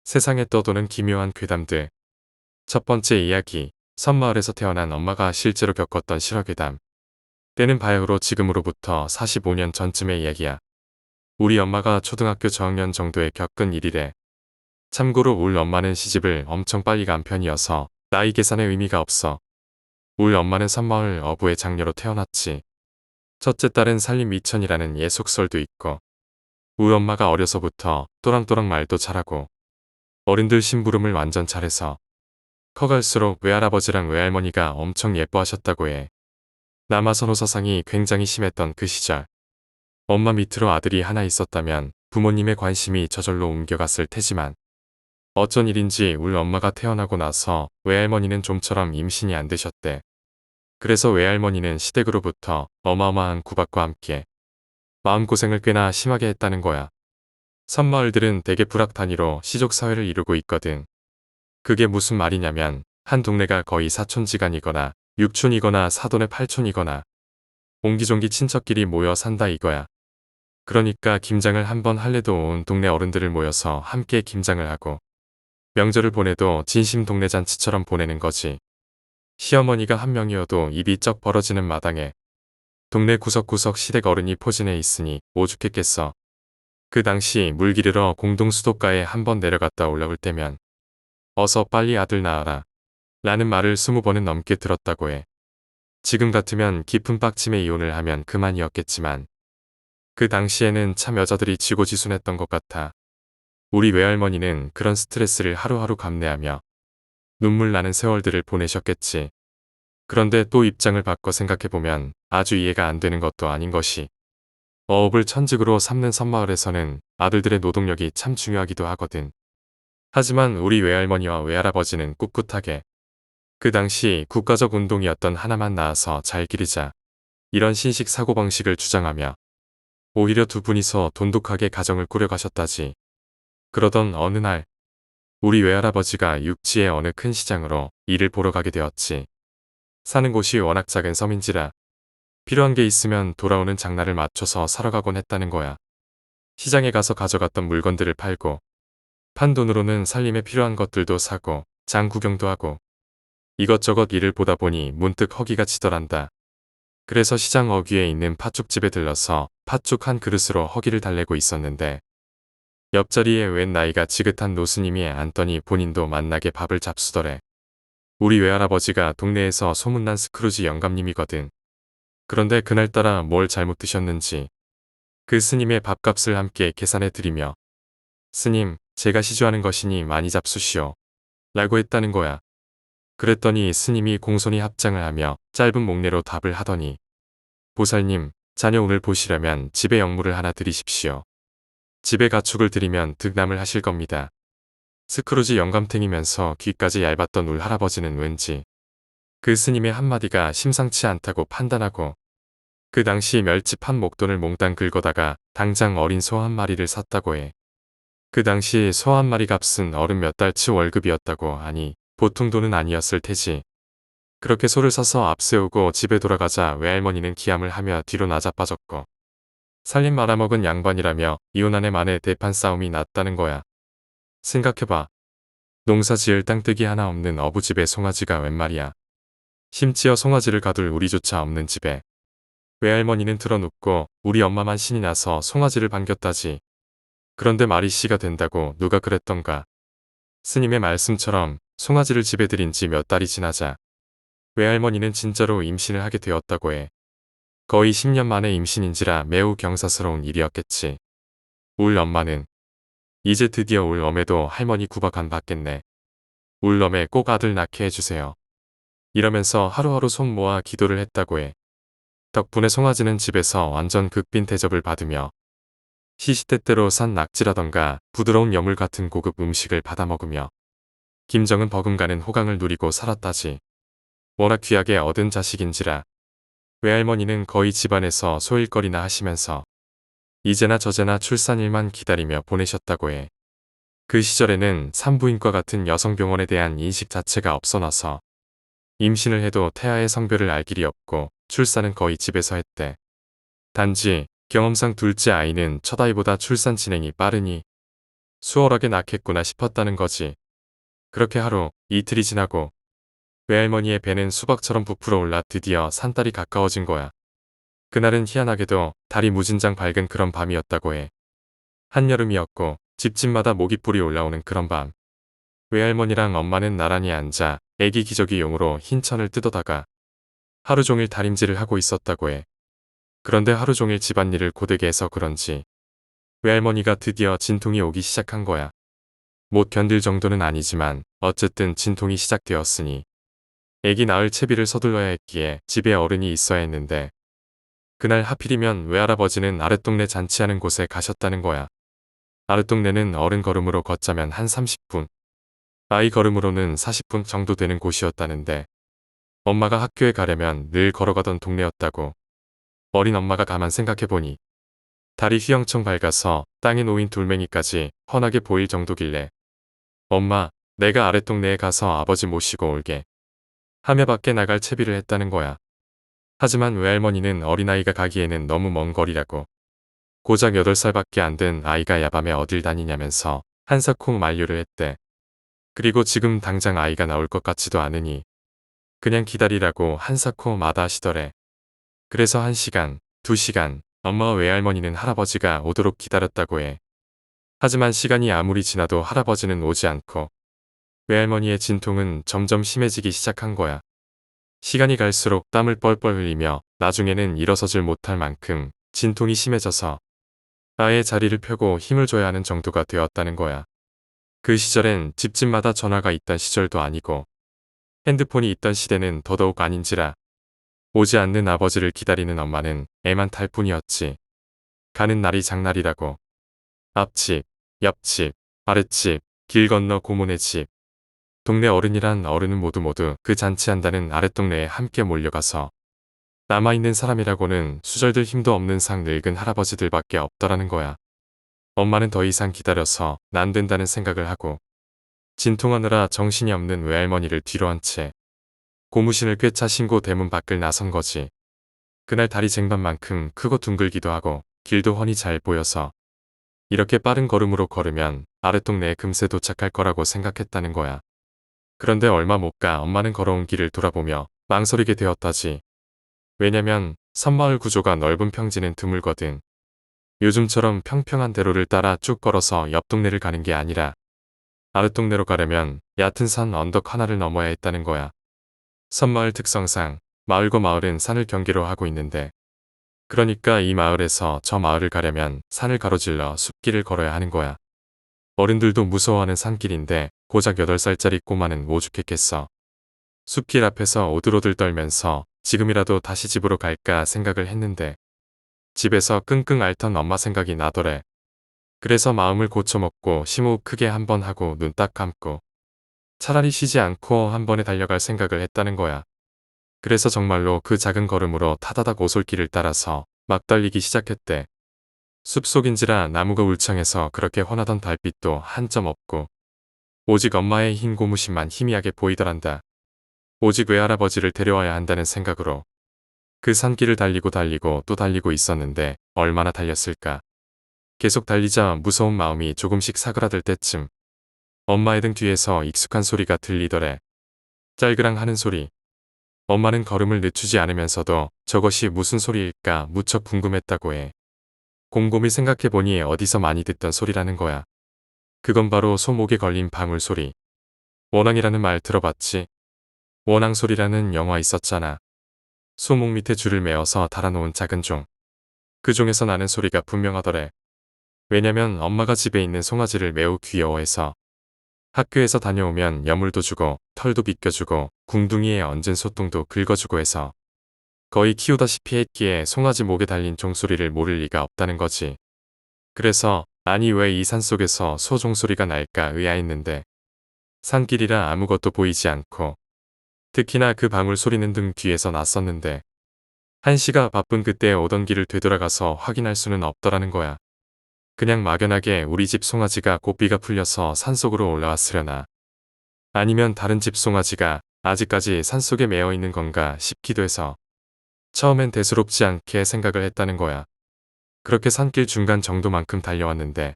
세상에 떠도는 기묘한 괴담들. 첫 번째 이야기. 섬마을에서 태어난 엄마가 실제로 겪었던 실화괴담. 때는 바야흐로 지금으로부터 45년 전쯤의 이야기야. 우리 엄마가 초등학교 저학년 정도에 겪은 일이래. 참고로 울 엄마는 시집을 엄청 빨리 간 편이어서 나이 계산에 의미가 없어. 울 엄마는 섬마을 어부의 장녀로 태어났지. 첫째 딸은 살림 미천이라는 예속설도 있고, 울 엄마가 어려서부터 또랑또랑 말도 잘하고 어른들 심부름을 완전 잘해서 커갈수록 외할아버지랑 외할머니가 엄청 예뻐하셨다고 해. 남아선호 사상이 굉장히 심했던 그 시절. 엄마 밑으로 아들이 하나 있었다면 부모님의 관심이 저절로 옮겨갔을 테지만 어쩐 일인지 울 엄마가 태어나고 나서 외할머니는 좀처럼 임신이 안 되셨대. 그래서 외할머니는 시댁으로부터 어마어마한 구박과 함께 마음고생을 꽤나 심하게 했다는 거야. 섬마을들은 대개 부락 단위로 시족사회를 이루고 있거든. 그게 무슨 말이냐면 한 동네가 거의 사촌지간이거나 육촌이거나 사돈의 팔촌이거나 옹기종기 친척끼리 모여 산다 이거야. 그러니까 김장을 한번 할래도 온 동네 어른들을 모여서 함께 김장을 하고 명절을 보내도 진심 동네 잔치처럼 보내는 거지. 시어머니가 한 명이어도 입이 쩍 벌어지는 마당에 동네 구석구석 시댁 어른이 포진해 있으니 오죽했겠어. 그 당시 물 기르러 공동 수도가에 한번 내려갔다 올라올 때면 어서 빨리 아들 낳아라 라는 말을 20번은 넘게 들었다고 해. 지금 같으면 깊은 빡침에 이혼을 하면 그만이었겠지만 그 당시에는 참 여자들이 지고지순했던 것 같아. 우리 외할머니는 그런 스트레스를 하루하루 감내하며 눈물 나는 세월들을 보내셨겠지. 그런데 또 입장을 바꿔 생각해보면 아주 이해가 안 되는 것도 아닌 것이, 어업을 천직으로 삼는 섬마을에서는 아들들의 노동력이 참 중요하기도 하거든. 하지만 우리 외할머니와 외할아버지는 꿋꿋하게 그 당시 국가적 운동이었던 하나만 낳아서 잘 기르자 이런 신식 사고방식을 주장하며 오히려 두 분이서 돈독하게 가정을 꾸려가셨다지. 그러던 어느 날 우리 외할아버지가 육지의 어느 큰 시장으로 일을 보러 가게 되었지. 사는 곳이 워낙 작은 섬인지라 필요한 게 있으면 돌아오는 장날을 맞춰서 사러 가곤 했다는 거야. 시장에 가서 가져갔던 물건들을 팔고 판 돈으로는 살림에 필요한 것들도 사고 장 구경도 하고 이것저것 일을 보다 보니 문득 허기가 지더란다. 그래서 시장 어귀에 있는 팥죽집에 들러서 팥죽 한 그릇으로 허기를 달래고 있었는데 옆자리에 웬 나이가 지긋한 노스님이 앉더니 본인도 만나게 밥을 잡수더래. 우리 외할아버지가 동네에서 소문난 스크루지 영감님이거든. 그런데 그날따라 뭘 잘못 드셨는지 그 스님의 밥값을 함께 계산해 드리며 스님, 제가 시주하는 것이니 많이 잡수시오 라고 했다는 거야. 그랬더니 스님이 공손히 합장을 하며 짧은 목례로 답을 하더니 보살님, 자녀 운을 보시려면 집에 영물을 하나 드리십시오. 집에 가축을 드리면 득남을 하실 겁니다. 스크루지 영감탱이면서 귀까지 얇았던 울 할아버지는 왠지 그 스님의 한마디가 심상치 않다고 판단하고 그 당시 멸치 판 목돈을 몽땅 긁어다가 당장 어린 소 한 마리를 샀다고 해. 그 당시 소 한 마리 값은 어른 몇 달치 월급이었다고 하니 보통 돈은 아니었을 테지. 그렇게 소를 사서 앞세우고 집에 돌아가자 외할머니는 기함을 하며 뒤로 나자빠졌고 살림 말아먹은 양반이라며 이혼 아내 만에 대판 싸움이 났다는 거야. 생각해봐. 농사 지을 땅뜨기 하나 없는 어부집에 송아지가 웬 말이야. 심지어 송아지를 가둘 우리조차 없는 집에 외할머니는 드러눕고 우리 엄마만 신이 나서 송아지를 반겼다지. 그런데 말이 씨가 된다고 누가 그랬던가. 스님의 말씀처럼 송아지를 집에 들인 지 몇 달이 지나자 외할머니는 진짜로 임신을 하게 되었다고 해. 거의 10년 만에 임신인지라 매우 경사스러운 일이었겠지. 울 엄마는 이제 드디어 울 엄에도 할머니 구박 안 받겠네. 울 엄에 꼭 아들 낳게 해주세요. 이러면서 하루하루 손 모아 기도를 했다고 해. 덕분에 송아지는 집에서 완전 극빈 대접을 받으며 시시때때로 산 낙지라던가 부드러운 여물 같은 고급 음식을 받아먹으며 김정은 버금가는 호강을 누리고 살았다지. 워낙 귀하게 얻은 자식인지라 외할머니는 거의 집안에서 소일거리나 하시면서 이제나 저제나 출산일만 기다리며 보내셨다고 해. 그 시절에는 산부인과 같은 여성병원에 대한 인식 자체가 없어놔서 임신을 해도 태아의 성별을 알 길이 없고 출산은 거의 집에서 했대. 단지 경험상 둘째 아이는 첫 아이보다 출산 진행이 빠르니 수월하게 낳겠구나 싶었다는 거지. 그렇게 하루, 이틀이 지나고 외할머니의 배는 수박처럼 부풀어 올라 드디어 산딸이 가까워진 거야. 그날은 희한하게도 달이 무진장 밝은 그런 밤이었다고 해. 한여름이었고 집집마다 모깃불이 올라오는 그런 밤. 외할머니랑 엄마는 나란히 앉아 애기 기저귀용으로 흰 천을 뜯어다가 하루 종일 다림질을 하고 있었다고 해. 그런데 하루 종일 집안일을 고되게 해서 그런지 외할머니가 드디어 진통이 오기 시작한 거야. 못 견딜 정도는 아니지만 어쨌든 진통이 시작되었으니 애기 낳을 채비를 서둘러야 했기에 집에 어른이 있어야 했는데 그날 하필이면 외할아버지는 아랫동네 잔치하는 곳에 가셨다는 거야. 아랫동네는 어른 걸음으로 걷자면 한 30분, 아이 걸음으로는 40분 정도 되는 곳이었다는데 엄마가 학교에 가려면 늘 걸어가던 동네였다고. 어린 엄마가 가만 생각해보니 달이 휘영청 밝아서 땅에 놓인 돌멩이까지 훤하게 보일 정도길래 엄마, 내가 아랫동네에 가서 아버지 모시고 올게 하며 밖에 나갈 채비를 했다는 거야. 하지만 외할머니는 어린아이가 가기에는 너무 먼 거리라고. 고작 8살밖에 안 된 아이가 야밤에 어딜 다니냐면서 한사코 만류를 했대. 그리고 지금 당장 아이가 나올 것 같지도 않으니 그냥 기다리라고 한사코 마다하시더래. 그래서 1시간, 2시간 엄마와 외할머니는 할아버지가 오도록 기다렸다고 해. 하지만 시간이 아무리 지나도 할아버지는 오지 않고 외할머니의 진통은 점점 심해지기 시작한 거야. 시간이 갈수록 땀을 뻘뻘 흘리며 나중에는 일어서질 못할 만큼 진통이 심해져서 아예 자리를 펴고 힘을 줘야 하는 정도가 되었다는 거야. 그 시절엔 집집마다 전화가 있던 시절도 아니고 핸드폰이 있던 시대는 더더욱 아닌지라 오지 않는 아버지를 기다리는 엄마는 애만 탈 뿐이었지. 가는 날이 장날이라고. 앞집, 옆집, 아랫집, 길 건너 고모네 집. 동네 어른이란 어른은 모두 그 잔치한다는 아랫동네에 함께 몰려가서 남아있는 사람이라고는 수절들 힘도 없는 상 늙은 할아버지들밖에 없더라는 거야. 엄마는 더 이상 기다려서 난 된다는 생각을 하고 진통하느라 정신이 없는 외할머니를 뒤로 한 채 고무신을 꿰차 신고 대문 밖을 나선 거지. 그날 달이 쟁반만큼 크고 둥글기도 하고 길도 훤히 잘 보여서 이렇게 빠른 걸음으로 걸으면 아랫동네에 금세 도착할 거라고 생각했다는 거야. 그런데 얼마 못 가 엄마는 걸어온 길을 돌아보며 망설이게 되었다지. 왜냐면 섬마을 구조가 넓은 평지는 드물거든. 요즘처럼 평평한 대로를 따라 쭉 걸어서 옆 동네를 가는 게 아니라 아랫동네로 가려면 얕은 산 언덕 하나를 넘어야 했다는 거야. 섬마을 특성상 마을과 마을은 산을 경계로 하고 있는데 그러니까 이 마을에서 저 마을을 가려면 산을 가로질러 숲길을 걸어야 하는 거야. 어른들도 무서워하는 산길인데 고작 8살짜리 꼬마는 오죽했겠어. 숲길 앞에서 오들오들 떨면서 지금이라도 다시 집으로 갈까 생각을 했는데 집에서 끙끙 앓던 엄마 생각이 나더래. 그래서 마음을 고쳐먹고 심호흡 크게 한번 하고 눈 딱 감고 차라리 쉬지 않고 한 번에 달려갈 생각을 했다는 거야. 그래서 정말로 그 작은 걸음으로 타다닥 오솔길을 따라서 막 달리기 시작했대. 숲속인지라 나무가 울창해서 그렇게 훤하던 달빛도 한 점 없고 오직 엄마의 흰 고무신만 희미하게 보이더란다. 오직 외할아버지를 데려와야 한다는 생각으로 그 산길을 달리고 또 달리고 있었는데 얼마나 달렸을까. 계속 달리자 무서운 마음이 조금씩 사그라들 때쯤 엄마의 등 뒤에서 익숙한 소리가 들리더래. 짤그랑 하는 소리. 엄마는 걸음을 늦추지 않으면서도 저것이 무슨 소리일까 무척 궁금했다고 해. 곰곰이 생각해보니 어디서 많이 듣던 소리라는 거야. 그건 바로 소목에 걸린 방울 소리. 원앙이라는 말 들어봤지? 원앙 소리라는 영화 있었잖아. 소목 밑에 줄을 메어서 달아놓은 작은 종. 그 종에서 나는 소리가 분명하더래. 왜냐면 엄마가 집에 있는 송아지를 매우 귀여워해서 학교에서 다녀오면 여물도 주고 털도 빗겨주고 궁둥이에 얹은 소똥도 긁어주고 해서 거의 키우다시피 했기에 송아지 목에 달린 종소리를 모를 리가 없다는 거지. 그래서 아니 왜 이 산속에서 소 종소리가 날까 의아했는데 산길이라 아무것도 보이지 않고 특히나 그 방울 소리는 등 뒤에서 났었는데 한시가 바쁜 그때 오던 길을 되돌아가서 확인할 수는 없더라는 거야. 그냥 막연하게 우리 집 송아지가 고삐가 풀려서 산속으로 올라왔으려나 아니면 다른 집 송아지가 아직까지 산속에 매어 있는 건가 싶기도 해서 처음엔 대수롭지 않게 생각을 했다는 거야. 그렇게 산길 중간 정도만큼 달려왔는데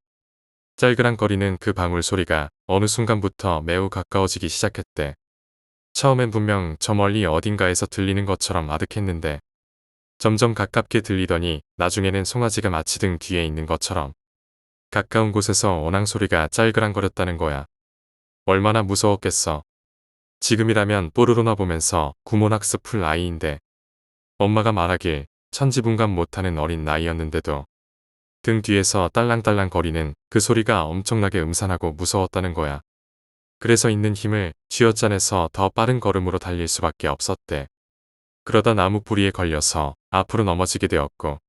짤그랑거리는 그 방울 소리가 어느 순간부터 매우 가까워지기 시작했대. 처음엔 분명 저 멀리 어딘가에서 들리는 것처럼 아득했는데 점점 가깝게 들리더니 나중에는 송아지가 마치 등 뒤에 있는 것처럼 가까운 곳에서 원앙 소리가 짤그랑거렸다는 거야. 얼마나 무서웠겠어. 지금이라면 뽀로로나 보면서 구몬학습 풀 아이인데 엄마가 말하길 천지분간 못하는 어린 나이였는데도 등 뒤에서 딸랑딸랑 거리는 그 소리가 엄청나게 음산하고 무서웠다는 거야. 그래서 있는 힘을 쥐어짜내서 더 빠른 걸음으로 달릴 수밖에 없었대. 그러다 나무 뿌리에 걸려서 앞으로 넘어지게 되었고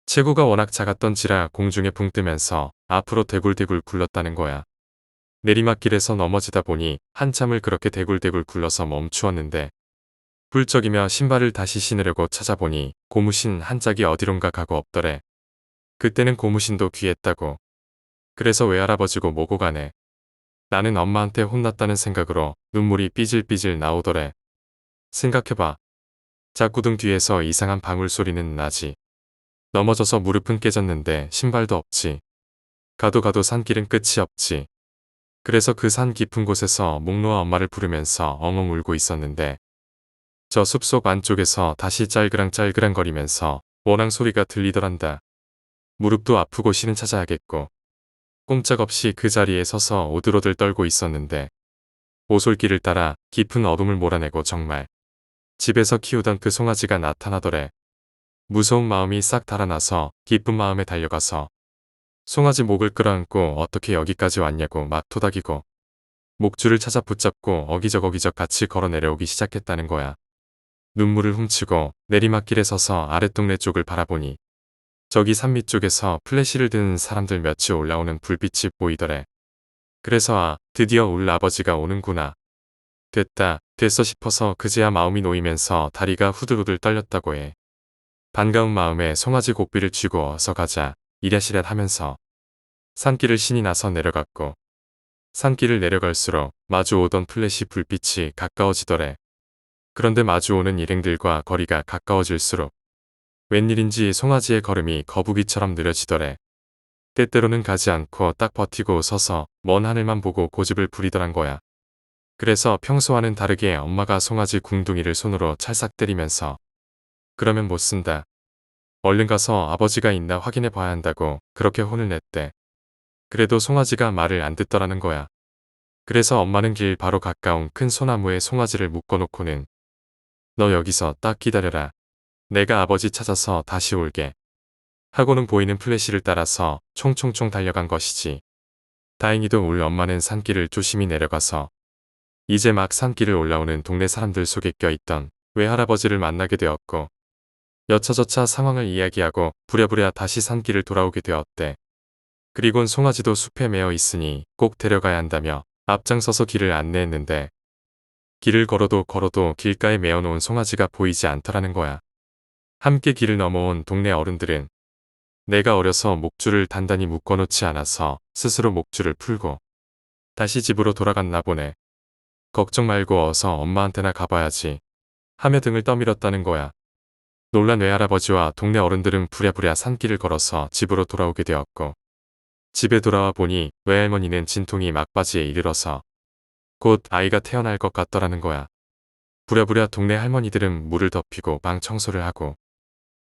체구가 워낙 작았던지라 공중에 붕 뜨면서 앞으로 대굴대굴 굴렀다는 거야. 내리막길에서 넘어지다 보니 한참을 그렇게 대굴대굴 굴러서 멈추었는데 훌쩍이며 신발을 다시 신으려고 찾아보니 고무신 한 짝이 어디론가 가고 없더래. 그때는 고무신도 귀했다고. 그래서 외할아버지고 뭐고 가네. 나는 엄마한테 혼났다는 생각으로 눈물이 삐질삐질 나오더래. 생각해봐. 자꾸 등 뒤에서 이상한 방울 소리는 나지. 넘어져서 무릎은 깨졌는데 신발도 없지. 가도 가도 산길은 끝이 없지. 그래서 그 산 깊은 곳에서 목 놓아 엄마를 부르면서 엉엉 울고 있었는데 저 숲속 안쪽에서 다시 짤그랑짤그랑 거리면서 원앙 소리가 들리더란다. 무릎도 아프고 실은 찾아야겠고 꼼짝없이 그 자리에 서서 오들오들 떨고 있었는데 오솔길을 따라 깊은 어둠을 몰아내고 정말 집에서 키우던 그 송아지가 나타나더래. 무서운 마음이 싹 달아나서 기쁜 마음에 달려가서 송아지 목을 끌어안고 어떻게 여기까지 왔냐고 막 토닥이고 목줄을 찾아 붙잡고 어기적어기적 같이 걸어 내려오기 시작했다는 거야. 눈물을 훔치고 내리막길에 서서 아랫동네 쪽을 바라보니 저기 산 밑쪽에서 플래시를 든 사람들 몇이 올라오는 불빛이 보이더래. 그래서 드디어 울 아버지가 오는구나. 됐어 싶어서 그제야 마음이 놓이면서 다리가 후들후들 떨렸다고 해. 반가운 마음에 송아지 고삐를 쥐고 어서 가자 이랴시랴 하면서 산길을 신이 나서 내려갔고 산길을 내려갈수록 마주오던 플래시 불빛이 가까워지더래. 그런데 마주오는 일행들과 거리가 가까워질수록 웬일인지 송아지의 걸음이 거북이처럼 느려지더래. 때때로는 가지 않고 딱 버티고 서서 먼 하늘만 보고 고집을 부리더란 거야. 그래서 평소와는 다르게 엄마가 송아지 궁둥이를 손으로 찰싹 때리면서 그러면 못 쓴다. 얼른 가서 아버지가 있나 확인해 봐야 한다고 그렇게 혼을 냈대. 그래도 송아지가 말을 안 듣더라는 거야. 그래서 엄마는 길 바로 가까운 큰 소나무에 송아지를 묶어놓고는 너 여기서 딱 기다려라. 내가 아버지 찾아서 다시 올게. 하고는 보이는 플래시를 따라서 총총총 달려간 것이지. 다행히도 우리 엄마는 산길을 조심히 내려가서 이제 막 산길을 올라오는 동네 사람들 속에 껴있던 외할아버지를 만나게 되었고 여차저차 상황을 이야기하고 부랴부랴 다시 산길을 돌아오게 되었대. 그리곤 송아지도 숲에 매어 있으니 꼭 데려가야 한다며 앞장서서 길을 안내했는데 길을 걸어도 길가에 매어놓은 송아지가 보이지 않더라는 거야. 함께 길을 넘어온 동네 어른들은 내가 어려서 목줄을 단단히 묶어놓지 않아서 스스로 목줄을 풀고 다시 집으로 돌아갔나 보네. 걱정 말고 어서 엄마한테나 가봐야지 하며 등을 떠밀었다는 거야. 놀란 외할아버지와 동네 어른들은 부랴부랴 산길을 걸어서 집으로 돌아오게 되었고 집에 돌아와 보니 외할머니는 진통이 막바지에 이르러서 곧 아이가 태어날 것 같더라는 거야. 부랴부랴 동네 할머니들은 물을 덮이고 방 청소를 하고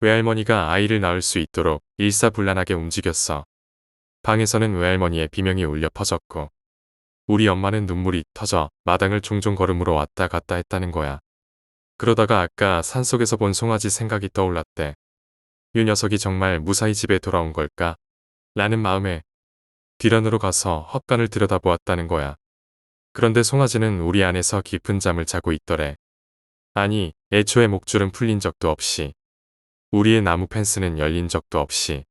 외할머니가 아이를 낳을 수 있도록 일사불란하게 움직였어. 방에서는 외할머니의 비명이 울려 퍼졌고 우리 엄마는 눈물이 터져 마당을 종종 걸음으로 왔다 갔다 했다는 거야. 그러다가 아까 산속에서 본 송아지 생각이 떠올랐대. 이 녀석이 정말 무사히 집에 돌아온 걸까? 라는 마음에 뒤란으로 가서 헛간을 들여다보았다는 거야. 그런데 송아지는 우리 안에서 깊은 잠을 자고 있더래. 아니, 애초에 목줄은 풀린 적도 없이 우리의 나무 펜스는 열린 적도 없이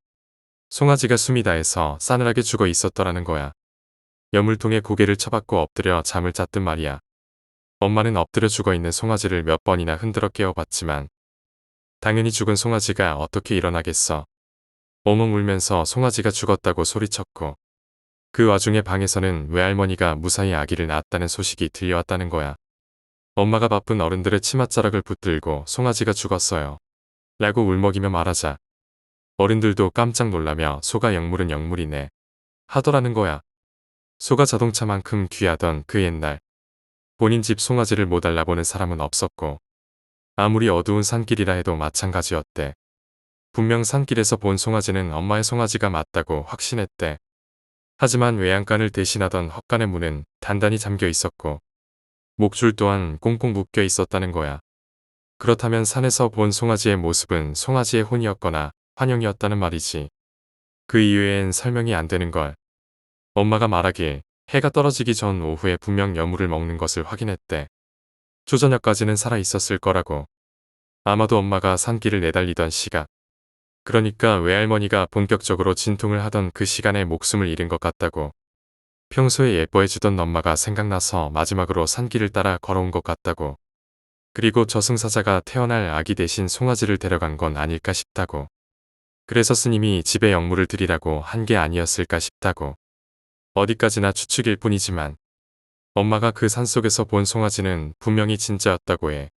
송아지가 숨이 다해서 싸늘하게 죽어 있었더라는 거야. 여물통에 고개를 쳐박고 엎드려 잠을 잤단 말이야. 엄마는 엎드려 죽어있는 송아지를 몇 번이나 흔들어 깨워봤지만 당연히 죽은 송아지가 어떻게 일어나겠어. 엉엉 울면서 송아지가 죽었다고 소리쳤고 그 와중에 방에서는 외할머니가 무사히 아기를 낳았다는 소식이 들려왔다는 거야. 엄마가 바쁜 어른들의 치맛자락을 붙들고 송아지가 죽었어요. 라고 울먹이며 말하자 어른들도 깜짝 놀라며 소가 영물은 영물이네 하더라는 거야. 소가 자동차만큼 귀하던 그 옛날. 본인 집 송아지를 못 알아보는 사람은 없었고 아무리 어두운 산길이라 해도 마찬가지였대. 분명 산길에서 본 송아지는 엄마의 송아지가 맞다고 확신했대. 하지만 외양간을 대신하던 헛간의 문은 단단히 잠겨 있었고 목줄 또한 꽁꽁 묶여 있었다는 거야. 그렇다면 산에서 본 송아지의 모습은 송아지의 혼이었거나 환영이었다는 말이지. 그 이외엔 설명이 안 되는 걸. 엄마가 말하길 해가 떨어지기 전 오후에 분명 여물을 먹는 것을 확인했대. 초저녁까지는 살아 있었을 거라고. 아마도 엄마가 산길을 내달리던 시각. 그러니까 외할머니가 본격적으로 진통을 하던 그 시간에 목숨을 잃은 것 같다고. 평소에 예뻐해주던 엄마가 생각나서 마지막으로 산길을 따라 걸어온 것 같다고. 그리고 저승사자가 태어날 아기 대신 송아지를 데려간 건 아닐까 싶다고. 그래서 스님이 집에 영물을 드리라고 한 게 아니었을까 싶다고. 어디까지나 추측일 뿐이지만 엄마가 그 산속에서 본 송아지는 분명히 진짜였다고 해.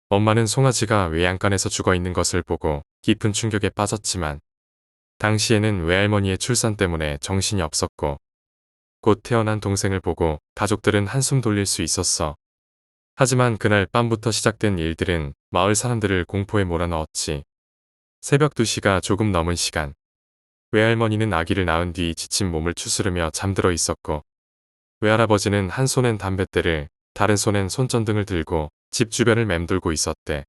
엄마는 송아지가 외양간에서 죽어있는 것을 보고 깊은 충격에 빠졌지만 당시에는 외할머니의 출산 때문에 정신이 없었고 곧 태어난 동생을 보고 가족들은 한숨 돌릴 수 있었어. 하지만 그날 밤부터 시작된 일들은 마을 사람들을 공포에 몰아넣었지. 새벽 2시가 조금 넘은 시간. 외할머니는 아기를 낳은 뒤 지친 몸을 추스르며 잠들어 있었고 외할아버지는 한 손엔 담뱃대를 다른 손엔 손전등을 들고 집 주변을 맴돌고 있었대.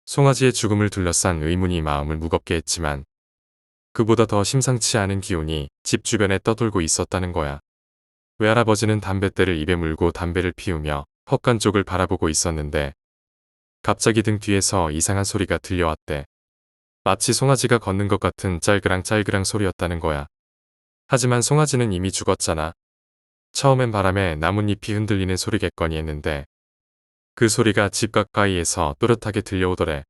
송아지의 죽음을 둘러싼 의문이 마음을 무겁게 했지만 그보다 더 심상치 않은 기운이 집 주변에 떠돌고 있었다는 거야. 외할아버지는 담뱃대를 입에 물고 담배를 피우며 헛간 쪽을 바라보고 있었는데 갑자기 등 뒤에서 이상한 소리가 들려왔대. 마치 송아지가 걷는 것 같은 짤그랑짤그랑 소리였다는 거야. 하지만 송아지는 이미 죽었잖아. 처음엔 바람에 나뭇잎이 흔들리는 소리겠거니 했는데 그 소리가 집 가까이에서 또렷하게 들려오더래.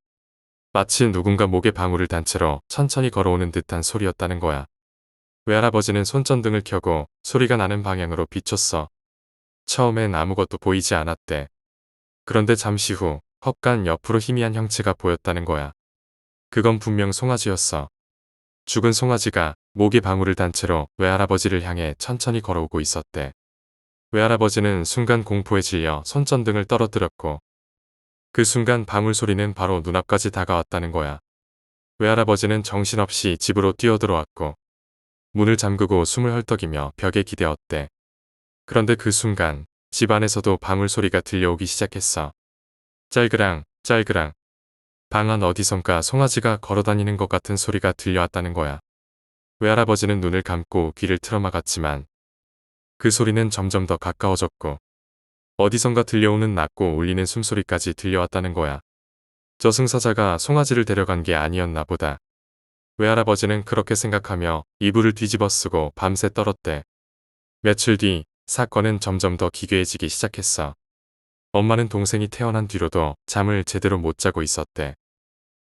마치 누군가 목에 방울을 단 채로 천천히 걸어오는 듯한 소리였다는 거야. 외할아버지는 손전등을 켜고 소리가 나는 방향으로 비췄어. 처음엔 아무것도 보이지 않았대. 그런데 잠시 후 헛간 옆으로 희미한 형체가 보였다는 거야. 그건 분명 송아지였어. 죽은 송아지가 목에 방울을 단 채로 외할아버지를 향해 천천히 걸어오고 있었대. 외할아버지는 순간 공포에 질려 손전등을 떨어뜨렸고 그 순간 방울 소리는 바로 눈앞까지 다가왔다는 거야. 외할아버지는 정신없이 집으로 뛰어들어왔고 문을 잠그고 숨을 헐떡이며 벽에 기대었대. 그런데 그 순간 집 안에서도 방울 소리가 들려오기 시작했어. 짤그랑 짤그랑. 방 안 어디선가 송아지가 걸어다니는 것 같은 소리가 들려왔다는 거야. 외할아버지는 눈을 감고 귀를 틀어막았지만 그 소리는 점점 더 가까워졌고 어디선가 들려오는 낮고 울리는 숨소리까지 들려왔다는 거야. 저승사자가 송아지를 데려간 게 아니었나 보다. 외할아버지는 그렇게 생각하며 이불을 뒤집어 쓰고 밤새 떨었대. 며칠 뒤 사건은 점점 더 기괴해지기 시작했어. 엄마는 동생이 태어난 뒤로도 잠을 제대로 못 자고 있었대.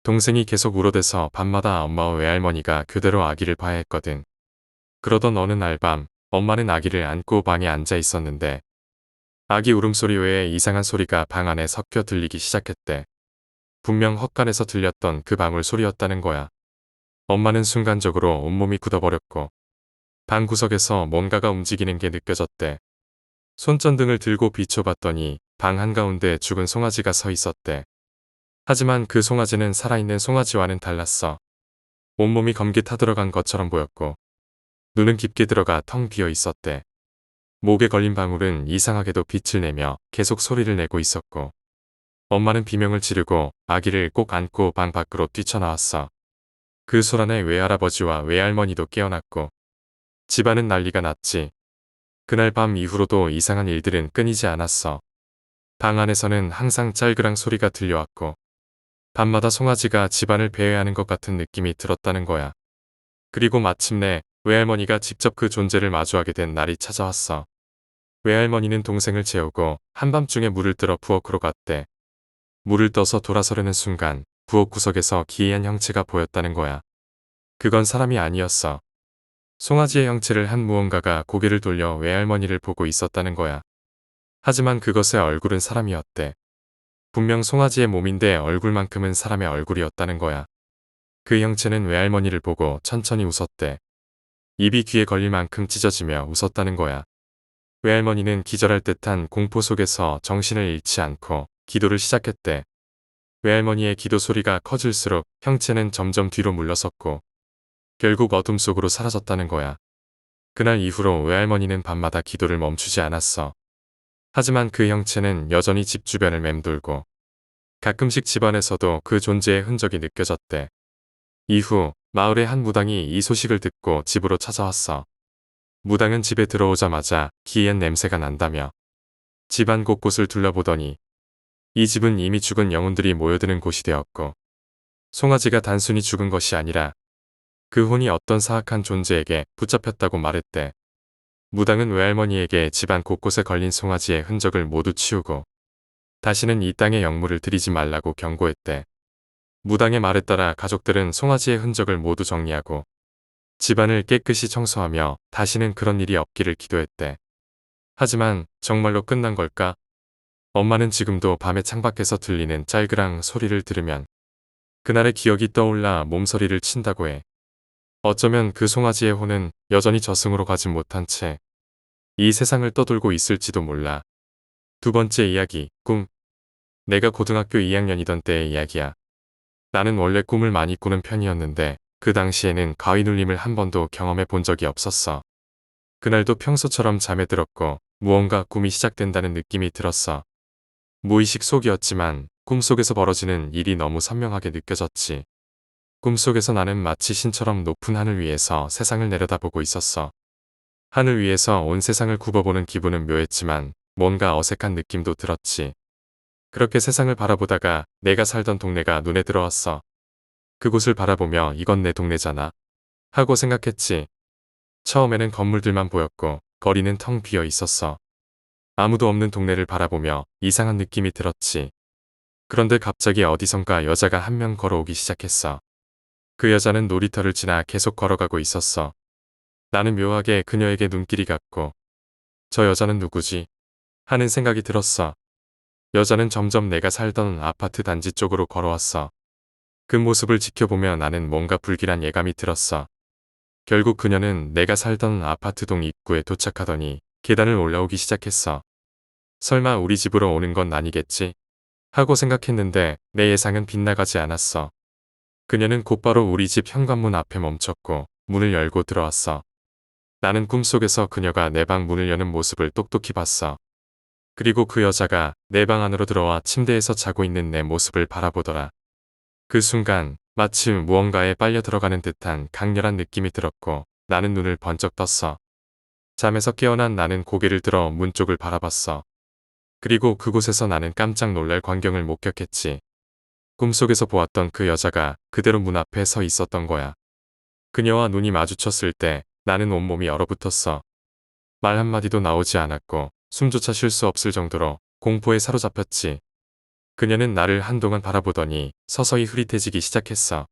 동생이 계속 울어대서 밤마다 엄마와 외할머니가 교대로 아기를 봐야 했거든. 그러던 어느 날 밤 엄마는 아기를 안고 방에 앉아 있었는데 아기 울음소리 외에 이상한 소리가 방 안에 섞여 들리기 시작했대. 분명 헛간에서 들렸던 그 방울 소리였다는 거야. 엄마는 순간적으로 온몸이 굳어버렸고 방 구석에서 뭔가가 움직이는 게 느껴졌대. 손전등을 들고 비춰봤더니 방 한가운데 죽은 송아지가 서 있었대. 하지만 그 송아지는 살아있는 송아지와는 달랐어. 온몸이 검게 타들어간 것처럼 보였고 눈은 깊게 들어가 텅 비어 있었대. 목에 걸린 방울은 이상하게도 빛을 내며 계속 소리를 내고 있었고 엄마는 비명을 지르고 아기를 꼭 안고 방 밖으로 뛰쳐나왔어. 그 소란에 외할아버지와 외할머니도 깨어났고 집안은 난리가 났지. 그날 밤 이후로도 이상한 일들은 끊이지 않았어. 방 안에서는 항상 짤그랑 소리가 들려왔고 밤마다 송아지가 집안을 배회하는 것 같은 느낌이 들었다는 거야. 그리고 마침내 외할머니가 직접 그 존재를 마주하게 된 날이 찾아왔어. 외할머니는 동생을 재우고 한밤중에 물을 들어 부엌으로 갔대. 물을 떠서 돌아서려는 순간 부엌 구석에서 기이한 형체가 보였다는 거야. 그건 사람이 아니었어. 송아지의 형체를 한 무언가가 고개를 돌려 외할머니를 보고 있었다는 거야. 하지만 그것의 얼굴은 사람이었대. 분명 송아지의 몸인데 얼굴만큼은 사람의 얼굴이었다는 거야. 그 형체는 외할머니를 보고 천천히 웃었대. 입이 귀에 걸릴 만큼 찢어지며 웃었다는 거야. 외할머니는 기절할 듯한 공포 속에서 정신을 잃지 않고 기도를 시작했대. 외할머니의 기도 소리가 커질수록 형체는 점점 뒤로 물러섰고 결국 어둠 속으로 사라졌다는 거야. 그날 이후로 외할머니는 밤마다 기도를 멈추지 않았어. 하지만 그 형체는 여전히 집 주변을 맴돌고 가끔씩 집안에서도 그 존재의 흔적이 느껴졌대. 이후 마을의 한 무당이 이 소식을 듣고 집으로 찾아왔어. 무당은 집에 들어오자마자 기이한 냄새가 난다며 집안 곳곳을 둘러보더니 이 집은 이미 죽은 영혼들이 모여드는 곳이 되었고 송아지가 단순히 죽은 것이 아니라 그 혼이 어떤 사악한 존재에게 붙잡혔다고 말했대. 무당은 외할머니에게 집안 곳곳에 걸린 송아지의 흔적을 모두 치우고 다시는 이 땅에 영물을 들이지 말라고 경고했대. 무당의 말에 따라 가족들은 송아지의 흔적을 모두 정리하고 집안을 깨끗이 청소하며 다시는 그런 일이 없기를 기도했대. 하지만 정말로 끝난 걸까? 엄마는 지금도 밤에 창밖에서 들리는 짤그랑 소리를 들으면 그날의 기억이 떠올라 몸서리를 친다고 해. 어쩌면 그 송아지의 혼은 여전히 저승으로 가지 못한 채 이 세상을 떠돌고 있을지도 몰라. 두 번째 이야기, 꿈. 내가 고등학교 2학년이던 때의 이야기야. 나는 원래 꿈을 많이 꾸는 편이었는데 그 당시에는 가위 눌림을 한 번도 경험해 본 적이 없었어. 그날도 평소처럼 잠에 들었고 무언가 꿈이 시작된다는 느낌이 들었어. 무의식 속이었지만 꿈속에서 벌어지는 일이 너무 선명하게 느껴졌지. 꿈속에서 나는 마치 신처럼 높은 하늘 위에서 세상을 내려다보고 있었어. 하늘 위에서 온 세상을 굽어보는 기분은 묘했지만 뭔가 어색한 느낌도 들었지. 그렇게 세상을 바라보다가 내가 살던 동네가 눈에 들어왔어. 그곳을 바라보며 이건 내 동네잖아 하고 생각했지. 처음에는 건물들만 보였고 거리는 텅 비어 있었어. 아무도 없는 동네를 바라보며 이상한 느낌이 들었지. 그런데 갑자기 어디선가 여자가 한 명 걸어오기 시작했어. 그 여자는 놀이터를 지나 계속 걸어가고 있었어. 나는 묘하게 그녀에게 눈길이 갔고 저 여자는 누구지? 하는 생각이 들었어. 여자는 점점 내가 살던 아파트 단지 쪽으로 걸어왔어. 그 모습을 지켜보며 나는 뭔가 불길한 예감이 들었어. 결국 그녀는 내가 살던 아파트 동 입구에 도착하더니 계단을 올라오기 시작했어. 설마 우리 집으로 오는 건 아니겠지? 하고 생각했는데 내 예상은 빗나가지 않았어. 그녀는 곧바로 우리 집 현관문 앞에 멈췄고 문을 열고 들어왔어. 나는 꿈속에서 그녀가 내 방 문을 여는 모습을 똑똑히 봤어. 그리고 그 여자가 내 방 안으로 들어와 침대에서 자고 있는 내 모습을 바라보더라. 그 순간 마치 무언가에 빨려 들어가는 듯한 강렬한 느낌이 들었고 나는 눈을 번쩍 떴어. 잠에서 깨어난 나는 고개를 들어 문 쪽을 바라봤어. 그리고 그곳에서 나는 깜짝 놀랄 광경을 목격했지. 꿈속에서 보았던 그 여자가 그대로 문 앞에 서 있었던 거야. 그녀와 눈이 마주쳤을 때 나는 온몸이 얼어붙었어. 말 한마디도 나오지 않았고 숨조차 쉴 수 없을 정도로 공포에 사로잡혔지. 그녀는 나를 한동안 바라보더니 서서히 흐릿해지기 시작했어.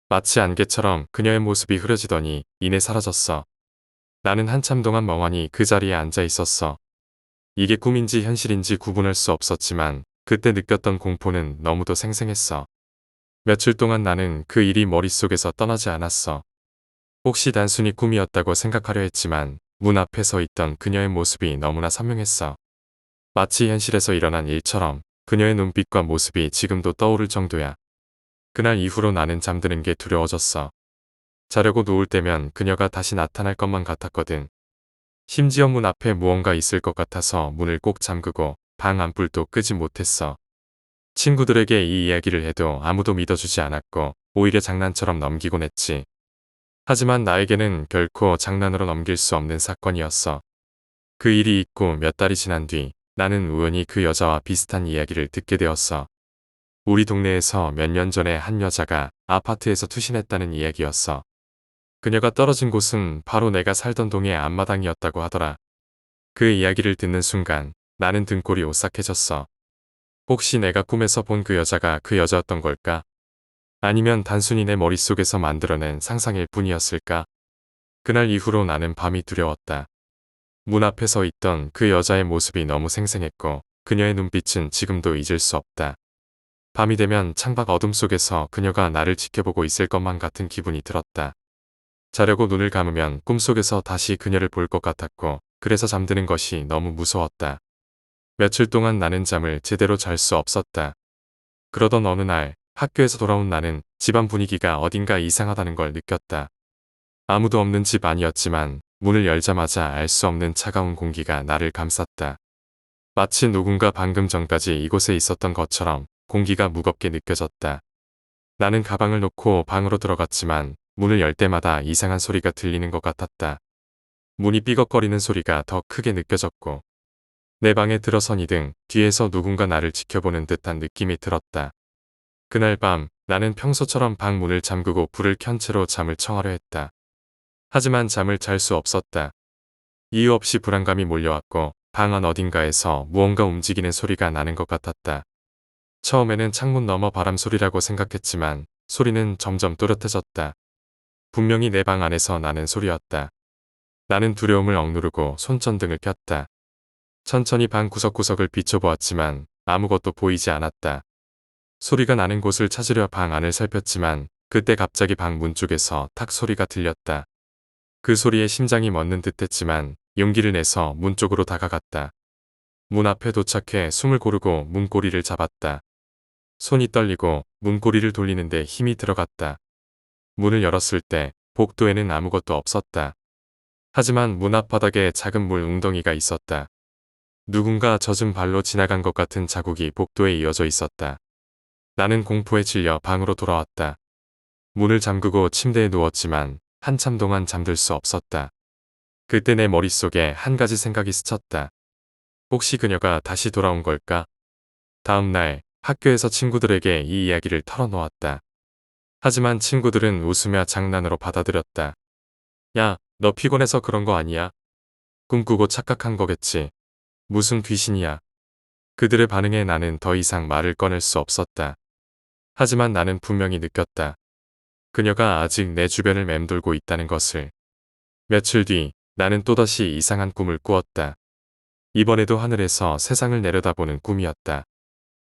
마치 안개처럼 그녀의 모습이 흐려지더니 이내 사라졌어. 나는 한참 동안 멍하니 그 자리에 앉아 있었어. 이게 꿈인지 현실인지 구분할 수 없었지만 그때 느꼈던 공포는 너무도 생생했어. 며칠 동안 나는 그 일이 머릿속에서 떠나지 않았어. 혹시 단순히 꿈이었다고 생각하려 했지만 문 앞에 서 있던 그녀의 모습이 너무나 선명했어. 마치 현실에서 일어난 일처럼 그녀의 눈빛과 모습이 지금도 떠오를 정도야. 그날 이후로 나는 잠드는 게 두려워졌어. 자려고 누울 때면 그녀가 다시 나타날 것만 같았거든. 심지어 문 앞에 무언가 있을 것 같아서 문을 꼭 잠그고 방 안불도 끄지 못했어. 친구들에게 이 이야기를 해도 아무도 믿어주지 않았고 오히려 장난처럼 넘기곤 했지. 하지만 나에게는 결코 장난으로 넘길 수 없는 사건이었어. 그 일이 있고 몇 달이 지난 뒤 나는 우연히 그 여자와 비슷한 이야기를 듣게 되었어. 우리 동네에서 몇 년 전에 한 여자가 아파트에서 투신했다는 이야기였어. 그녀가 떨어진 곳은 바로 내가 살던 동의 앞마당이었다고 하더라. 그 이야기를 듣는 순간 나는 등골이 오싹해졌어. 혹시 내가 꿈에서 본 그 여자가 그 여자였던 걸까? 아니면 단순히 내 머릿속에서 만들어낸 상상일 뿐이었을까? 그날 이후로 나는 밤이 두려웠다. 문 앞에 서 있던 그 여자의 모습이 너무 생생했고 그녀의 눈빛은 지금도 잊을 수 없다. 밤이 되면 창밖 어둠 속에서 그녀가 나를 지켜보고 있을 것만 같은 기분이 들었다. 자려고 눈을 감으면 꿈속에서 다시 그녀를 볼 것 같았고 그래서 잠드는 것이 너무 무서웠다. 며칠 동안 나는 잠을 제대로 잘 수 없었다. 그러던 어느 날 학교에서 돌아온 나는 집안 분위기가 어딘가 이상하다는 걸 느꼈다. 아무도 없는 집 안이었지만 문을 열자마자 알 수 없는 차가운 공기가 나를 감쌌다. 마치 누군가 방금 전까지 이곳에 있었던 것처럼 공기가 무겁게 느껴졌다. 나는 가방을 놓고 방으로 들어갔지만 문을 열 때마다 이상한 소리가 들리는 것 같았다. 문이 삐걱거리는 소리가 더 크게 느껴졌고 내 방에 들어서니 등 뒤에서 누군가 나를 지켜보는 듯한 느낌이 들었다. 그날 밤 나는 평소처럼 방 문을 잠그고 불을 켠 채로 잠을 청하려 했다. 하지만 잠을 잘 수 없었다. 이유 없이 불안감이 몰려왔고 방 안 어딘가에서 무언가 움직이는 소리가 나는 것 같았다. 처음에는 창문 너머 바람 소리라고 생각했지만 소리는 점점 또렷해졌다. 분명히 내 방 안에서 나는 소리였다. 나는 두려움을 억누르고 손전등을 켰다. 천천히 방 구석구석을 비춰보았지만 아무것도 보이지 않았다. 소리가 나는 곳을 찾으려 방 안을 살폈지만 그때 갑자기 방 문 쪽에서 탁 소리가 들렸다. 그 소리에 심장이 멎는 듯했지만 용기를 내서 문 쪽으로 다가갔다. 문 앞에 도착해 숨을 고르고 문고리를 잡았다. 손이 떨리고 문고리를 돌리는데 힘이 들어갔다. 문을 열었을 때 복도에는 아무것도 없었다. 하지만 문 앞바닥에 작은 물 웅덩이가 있었다. 누군가 젖은 발로 지나간 것 같은 자국이 복도에 이어져 있었다. 나는 공포에 질려 방으로 돌아왔다. 문을 잠그고 침대에 누웠지만 한참 동안 잠들 수 없었다. 그때 내 머릿속에 한 가지 생각이 스쳤다. 혹시 그녀가 다시 돌아온 걸까? 다음 날 학교에서 친구들에게 이 이야기를 털어놓았다. 하지만 친구들은 웃으며 장난으로 받아들였다. 야, 너 피곤해서 그런 거 아니야? 꿈꾸고 착각한 거겠지. 무슨 귀신이야. 그들의 반응에 나는 더 이상 말을 꺼낼 수 없었다. 하지만 나는 분명히 느꼈다. 그녀가 아직 내 주변을 맴돌고 있다는 것을. 며칠 뒤 나는 또다시 이상한 꿈을 꾸었다. 이번에도 하늘에서 세상을 내려다보는 꿈이었다.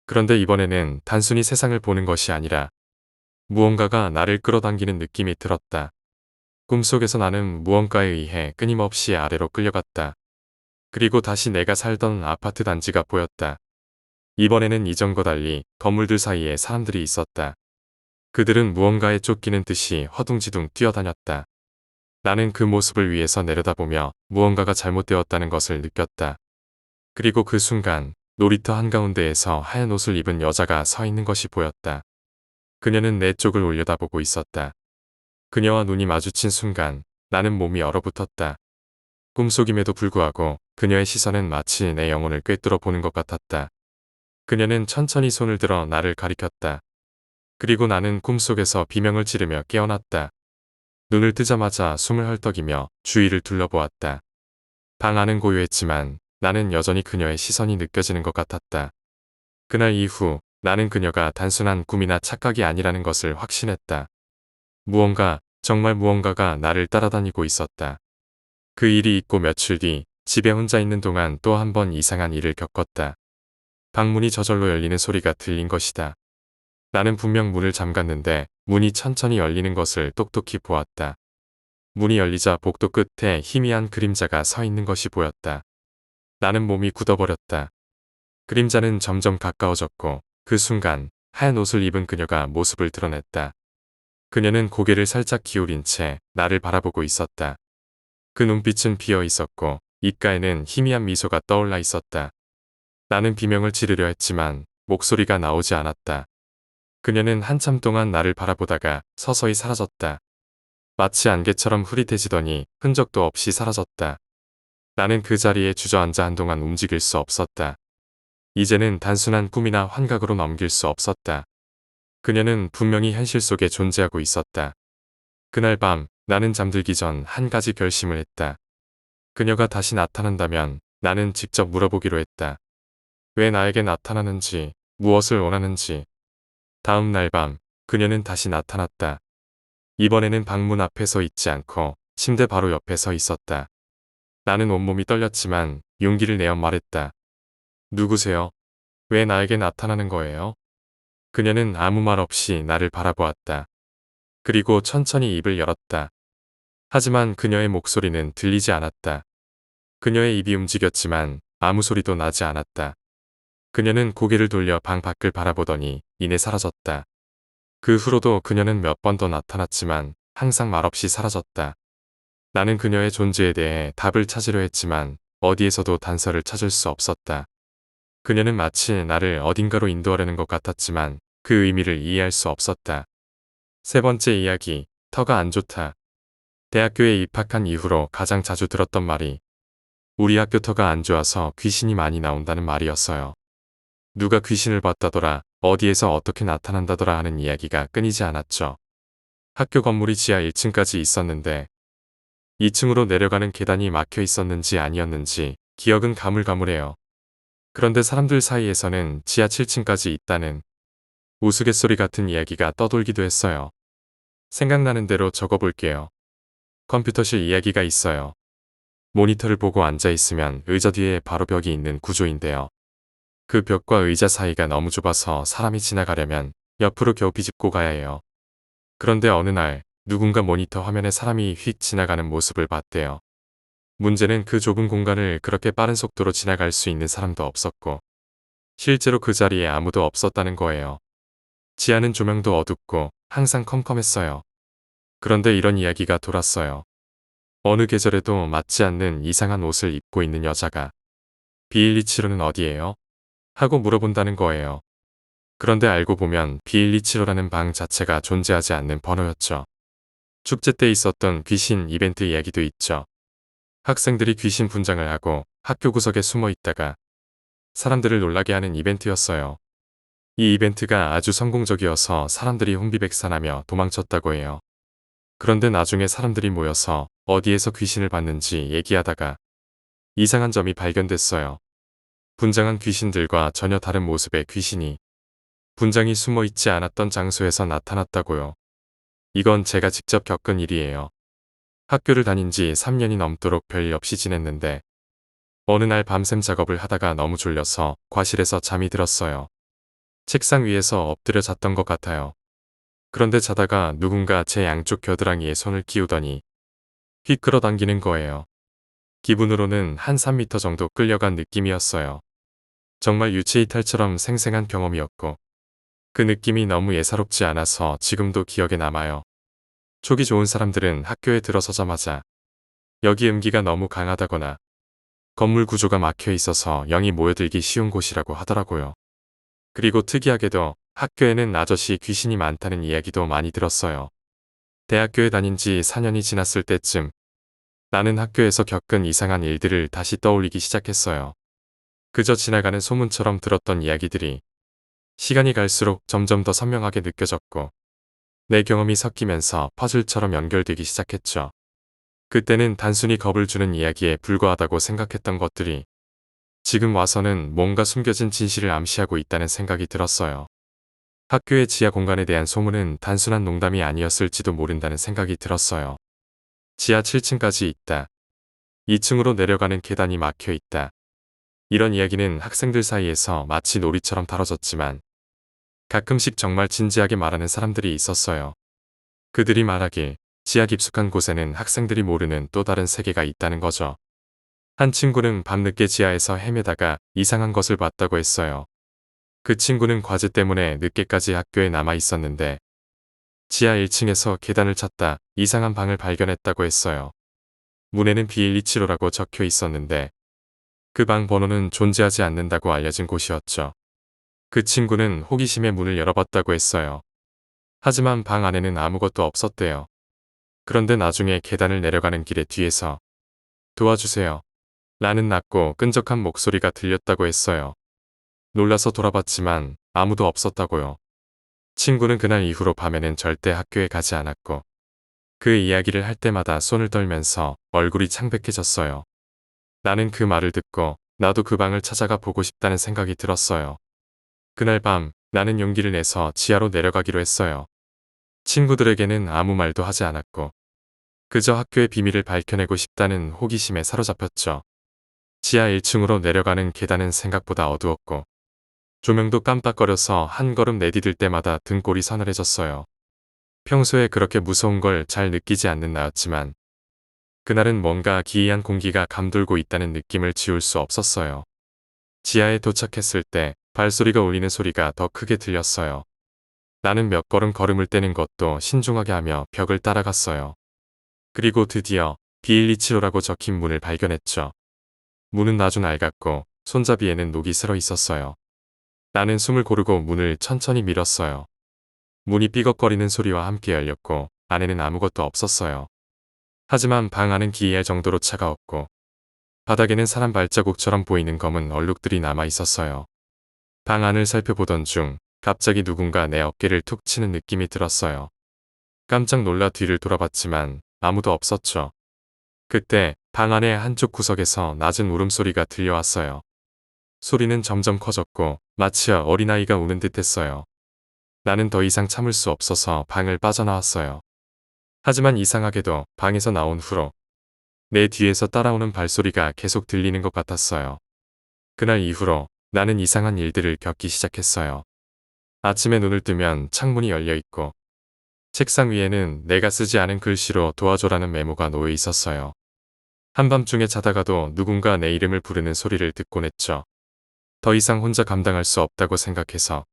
그런데 이번에는 단순히 세상을 보는 것이 아니라 무언가가 나를 끌어당기는 느낌이 들었다. 꿈속에서 나는 무언가에 의해 끊임없이 아래로 끌려갔다. 그리고 다시 내가 살던 아파트 단지가 보였다. 이번에는 이전과 달리 건물들 사이에 사람들이 있었다. 그들은 무언가에 쫓기는 듯이 허둥지둥 뛰어다녔다. 나는 그 모습을 위에서 내려다보며 무언가가 잘못되었다는 것을 느꼈다. 그리고 그 순간 놀이터 한가운데에서 하얀 옷을 입은 여자가 서 있는 것이 보였다. 그녀는 내 쪽을 올려다보고 있었다. 그녀와 눈이 마주친 순간 나는 몸이 얼어붙었다. 꿈속임에도 불구하고 그녀의 시선은 마치 내 영혼을 꿰뚫어 보는 것 같았다. 그녀는 천천히 손을 들어 나를 가리켰다. 그리고 나는 꿈속에서 비명을 지르며 깨어났다. 눈을 뜨자마자 숨을 헐떡이며 주위를 둘러보았다. 방 안은 고요했지만 나는 여전히 그녀의 시선이 느껴지는 것 같았다. 그날 이후 나는 그녀가 단순한 꿈이나 착각이 아니라는 것을 확신했다. 정말 무언가가 나를 따라다니고 있었다. 그 일이 있고 며칠 뒤 집에 혼자 있는 동안 또 한 번 이상한 일을 겪었다. 방문이 저절로 열리는 소리가 들린 것이다. 나는 분명 문을 잠갔는데 문이 천천히 열리는 것을 똑똑히 보았다. 문이 열리자 복도 끝에 희미한 그림자가 서 있는 것이 보였다. 나는 몸이 굳어버렸다. 그림자는 점점 가까워졌고 그 순간 하얀 옷을 입은 그녀가 모습을 드러냈다. 그녀는 고개를 살짝 기울인 채 나를 바라보고 있었다. 그 눈빛은 비어 있었고 입가에는 희미한 미소가 떠올라 있었다. 나는 비명을 지르려 했지만 목소리가 나오지 않았다. 그녀는 한참 동안 나를 바라보다가 서서히 사라졌다. 마치 안개처럼 흐릿해지더니 흔적도 없이 사라졌다. 나는 그 자리에 주저앉아 한동안 움직일 수 없었다. 이제는 단순한 꿈이나 환각으로 넘길 수 없었다. 그녀는 분명히 현실 속에 존재하고 있었다. 그날 밤 나는 잠들기 전 한 가지 결심을 했다. 그녀가 다시 나타난다면 나는 직접 물어보기로 했다. 왜 나에게 나타나는지, 무엇을 원하는지. 다음 날 밤 그녀는 다시 나타났다. 이번에는 방문 앞에 서 있지 않고 침대 바로 옆에 서 있었다. 나는 온몸이 떨렸지만 용기를 내어 말했다. 누구세요? 왜 나에게 나타나는 거예요? 그녀는 아무 말 없이 나를 바라보았다. 그리고 천천히 입을 열었다. 하지만 그녀의 목소리는 들리지 않았다. 그녀의 입이 움직였지만 아무 소리도 나지 않았다. 그녀는 고개를 돌려 방 밖을 바라보더니 이내 사라졌다. 그 후로도 그녀는 몇 번 더 나타났지만 항상 말없이 사라졌다. 나는 그녀의 존재에 대해 답을 찾으려 했지만 어디에서도 단서를 찾을 수 없었다. 그녀는 마치 나를 어딘가로 인도하려는 것 같았지만 그 의미를 이해할 수 없었다. 세 번째 이야기, 터가 안 좋다. 대학교에 입학한 이후로 가장 자주 들었던 말이 우리 학교 터가 안 좋아서 귀신이 많이 나온다는 말이었어요. 누가 귀신을 봤다더라, 어디에서 어떻게 나타난다더라 하는 이야기가 끊이지 않았죠. 학교 건물이 지하 1층까지 있었는데 2층으로 내려가는 계단이 막혀 있었는지 아니었는지 기억은 가물가물해요. 그런데 사람들 사이에서는 지하 7층까지 있다는 우스갯소리 같은 이야기가 떠돌기도 했어요. 생각나는 대로 적어볼게요. 컴퓨터실 이야기가 있어요. 모니터를 보고 앉아있으면 의자 뒤에 바로 벽이 있는 구조인데요. 그 벽과 의자 사이가 너무 좁아서 사람이 지나가려면 옆으로 겨우 비집고 가야 해요. 그런데 어느 날 누군가 모니터 화면에 사람이 휙 지나가는 모습을 봤대요. 문제는 그 좁은 공간을 그렇게 빠른 속도로 지나갈 수 있는 사람도 없었고 실제로 그 자리에 아무도 없었다는 거예요. 지하는 조명도 어둡고 항상 컴컴했어요. 그런데 이런 이야기가 돌았어요. 어느 계절에도 맞지 않는 이상한 옷을 입고 있는 여자가 B127호는 어디예요? 하고 물어본다는 거예요. 그런데 알고 보면 B127호라는 방 자체가 존재하지 않는 번호였죠. 축제 때 있었던 귀신 이벤트 이야기도 있죠. 학생들이 귀신 분장을 하고 학교 구석에 숨어 있다가 사람들을 놀라게 하는 이벤트였어요. 이 이벤트가 아주 성공적이어서 사람들이 혼비백산하며 도망쳤다고 해요. 그런데 나중에 사람들이 모여서 어디에서 귀신을 봤는지 얘기하다가 이상한 점이 발견됐어요. 분장한 귀신들과 전혀 다른 모습의 귀신이 분장이 숨어 있지 않았던 장소에서 나타났다고요. 이건 제가 직접 겪은 일이에요. 학교를 다닌 지 3년이 넘도록 별일 없이 지냈는데 어느 날 밤샘 작업을 하다가 너무 졸려서 과실에서 잠이 들었어요. 책상 위에서 엎드려 잤던 것 같아요. 그런데 자다가 누군가 제 양쪽 겨드랑이에 손을 끼우더니 휙 끌어당기는 거예요. 기분으로는 한 3m 정도 끌려간 느낌이었어요. 정말 유체이탈처럼 생생한 경험이었고 그 느낌이 너무 예사롭지 않아서 지금도 기억에 남아요. 촉이 좋은 사람들은 학교에 들어서자마자 여기 음기가 너무 강하다거나 건물 구조가 막혀 있어서 영이 모여들기 쉬운 곳이라고 하더라고요. 그리고 특이하게도 학교에는 아저씨 귀신이 많다는 이야기도 많이 들었어요. 대학교에 다닌 지 4년이 지났을 때쯤 나는 학교에서 겪은 이상한 일들을 다시 떠올리기 시작했어요. 그저 지나가는 소문처럼 들었던 이야기들이 시간이 갈수록 점점 더 선명하게 느껴졌고 내 경험이 섞이면서 퍼즐처럼 연결되기 시작했죠. 그때는 단순히 겁을 주는 이야기에 불과하다고 생각했던 것들이 지금 와서는 뭔가 숨겨진 진실을 암시하고 있다는 생각이 들었어요. 학교의 지하 공간에 대한 소문은 단순한 농담이 아니었을지도 모른다는 생각이 들었어요. 지하 7층까지 있다. 2층으로 내려가는 계단이 막혀 있다. 이런 이야기는 학생들 사이에서 마치 놀이처럼 다뤄졌지만 가끔씩 정말 진지하게 말하는 사람들이 있었어요. 그들이 말하길 지하 깊숙한 곳에는 학생들이 모르는 또 다른 세계가 있다는 거죠. 한 친구는 밤늦게 지하에서 헤매다가 이상한 것을 봤다고 했어요. 그 친구는 과제 때문에 늦게까지 학교에 남아 있었는데 지하 1층에서 계단을 찾다 이상한 방을 발견했다고 했어요. 문에는 B127호라고 적혀 있었는데 그 방 번호는 존재하지 않는다고 알려진 곳이었죠. 그 친구는 호기심에 문을 열어봤다고 했어요. 하지만 방 안에는 아무것도 없었대요. 그런데 나중에 계단을 내려가는 길에 뒤에서 도와주세요. 라는 낮고 끈적한 목소리가 들렸다고 했어요. 놀라서 돌아봤지만 아무도 없었다고요. 친구는 그날 이후로 밤에는 절대 학교에 가지 않았고 그 이야기를 할 때마다 손을 떨면서 얼굴이 창백해졌어요. 나는 그 말을 듣고 나도 그 방을 찾아가 보고 싶다는 생각이 들었어요. 그날 밤 나는 용기를 내서 지하로 내려가기로 했어요. 친구들에게는 아무 말도 하지 않았고 그저 학교의 비밀을 밝혀내고 싶다는 호기심에 사로잡혔죠. 지하 1층으로 내려가는 계단은 생각보다 어두웠고 조명도 깜빡거려서 한 걸음 내디딜 때마다 등골이 서늘해졌어요. 평소에 그렇게 무서운 걸 잘 느끼지 않는 나였지만 그날은 뭔가 기이한 공기가 감돌고 있다는 느낌을 지울 수 없었어요. 지하에 도착했을 때 발소리가 울리는 소리가 더 크게 들렸어요. 나는 몇 걸음 걸음을 떼는 것도 신중하게 하며 벽을 따라갔어요. 그리고 드디어 B127호라고 적힌 문을 발견했죠. 문은 아주 낡았고 손잡이에는 녹이 슬어 있었어요. 나는 숨을 고르고 문을 천천히 밀었어요. 문이 삐걱거리는 소리와 함께 열렸고 안에는 아무것도 없었어요. 하지만 방 안은 기이할 정도로 차가웠고 바닥에는 사람 발자국처럼 보이는 검은 얼룩들이 남아 있었어요. 방 안을 살펴보던 중 갑자기 누군가 내 어깨를 툭 치는 느낌이 들었어요. 깜짝 놀라 뒤를 돌아봤지만 아무도 없었죠. 그때 방 안의 한쪽 구석에서 낮은 울음소리가 들려왔어요. 소리는 점점 커졌고 마치 어린아이가 우는 듯 했어요. 나는 더 이상 참을 수 없어서 방을 빠져나왔어요. 하지만 이상하게도 방에서 나온 후로 내 뒤에서 따라오는 발소리가 계속 들리는 것 같았어요. 그날 이후로 나는 이상한 일들을 겪기 시작했어요. 아침에 눈을 뜨면 창문이 열려 있고 책상 위에는 내가 쓰지 않은 글씨로 도와줘라는 메모가 놓여 있었어요. 한밤중에 자다가도 누군가 내 이름을 부르는 소리를 듣곤 했죠. 더 이상 혼자 감당할 수 없다고 생각해서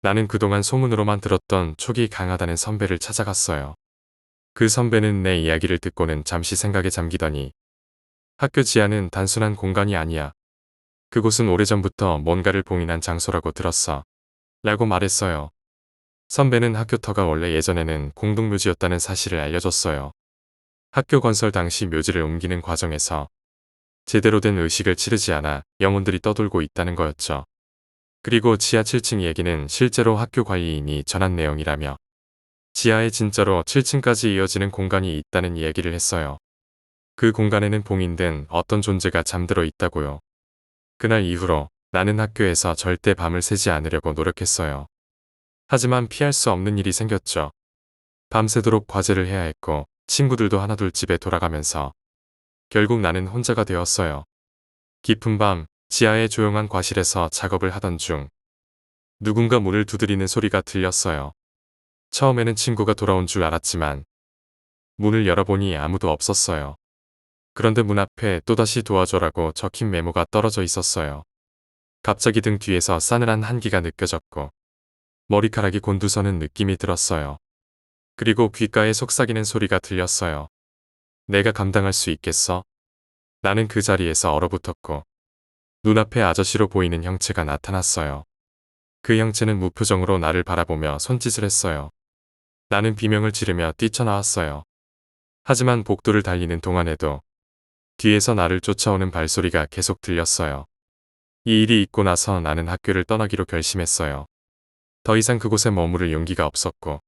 나는 그동안 소문으로만 들었던 촉이 강하다는 선배를 찾아갔어요. 그 선배는 내 이야기를 듣고는 잠시 생각에 잠기더니 학교 지하는 단순한 공간이 아니야. 그곳은 오래전부터 뭔가를 봉인한 장소라고 들었어. 라고 말했어요. 선배는 학교 터가 원래 예전에는 공동묘지였다는 사실을 알려줬어요. 학교 건설 당시 묘지를 옮기는 과정에서 제대로 된 의식을 치르지 않아 영혼들이 떠돌고 있다는 거였죠. 그리고 지하 7층 얘기는 실제로 학교 관리인이 전한 내용이라며 지하에 진짜로 7층까지 이어지는 공간이 있다는 이야기를 했어요. 그 공간에는 봉인된 어떤 존재가 잠들어 있다고요. 그날 이후로 나는 학교에서 절대 밤을 새지 않으려고 노력했어요. 하지만 피할 수 없는 일이 생겼죠. 밤새도록 과제를 해야 했고 친구들도 하나둘 집에 돌아가면서 결국 나는 혼자가 되었어요. 깊은 밤 지하의 조용한 과실에서 작업을 하던 중 누군가 문을 두드리는 소리가 들렸어요. 처음에는 친구가 돌아온 줄 알았지만 문을 열어보니 아무도 없었어요. 그런데 문 앞에 또다시 도와줘라고 적힌 메모가 떨어져 있었어요. 갑자기 등 뒤에서 싸늘한 한기가 느껴졌고 머리카락이 곤두서는 느낌이 들었어요. 그리고 귓가에 속삭이는 소리가 들렸어요. 내가 감당할 수 있겠어? 나는 그 자리에서 얼어붙었고 눈앞에 아저씨로 보이는 형체가 나타났어요. 그 형체는 무표정으로 나를 바라보며 손짓을 했어요. 나는 비명을 지르며 뛰쳐나왔어요. 하지만 복도를 달리는 동안에도 뒤에서 나를 쫓아오는 발소리가 계속 들렸어요. 이 일이 있고 나서 나는 학교를 떠나기로 결심했어요. 더 이상 그곳에 머무를 용기가 없었고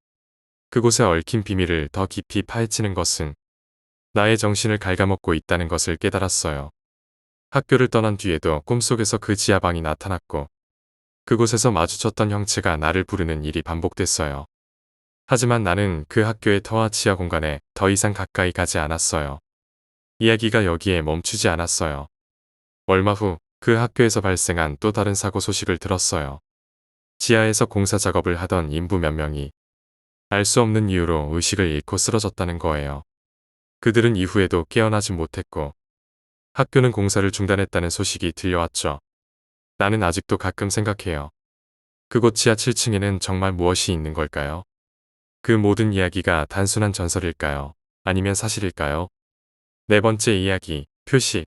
그곳에 얽힌 비밀을 더 깊이 파헤치는 것은 나의 정신을 갉아먹고 있다는 것을 깨달았어요. 학교를 떠난 뒤에도 꿈속에서 그 지하방이 나타났고 그곳에서 마주쳤던 형체가 나를 부르는 일이 반복됐어요. 하지만 나는 그 학교의 터와 지하 공간에 더 이상 가까이 가지 않았어요. 이야기가 여기에 멈추지 않았어요. 얼마 후 그 학교에서 발생한 또 다른 사고 소식을 들었어요. 지하에서 공사 작업을 하던 인부 몇 명이 알 수 없는 이유로 의식을 잃고 쓰러졌다는 거예요. 그들은 이후에도 깨어나지 못했고 학교는 공사를 중단했다는 소식이 들려왔죠. 나는 아직도 가끔 생각해요. 그곳 지하 7층에는 정말 무엇이 있는 걸까요? 그 모든 이야기가 단순한 전설일까요? 아니면 사실일까요? 네 번째 이야기, 표식.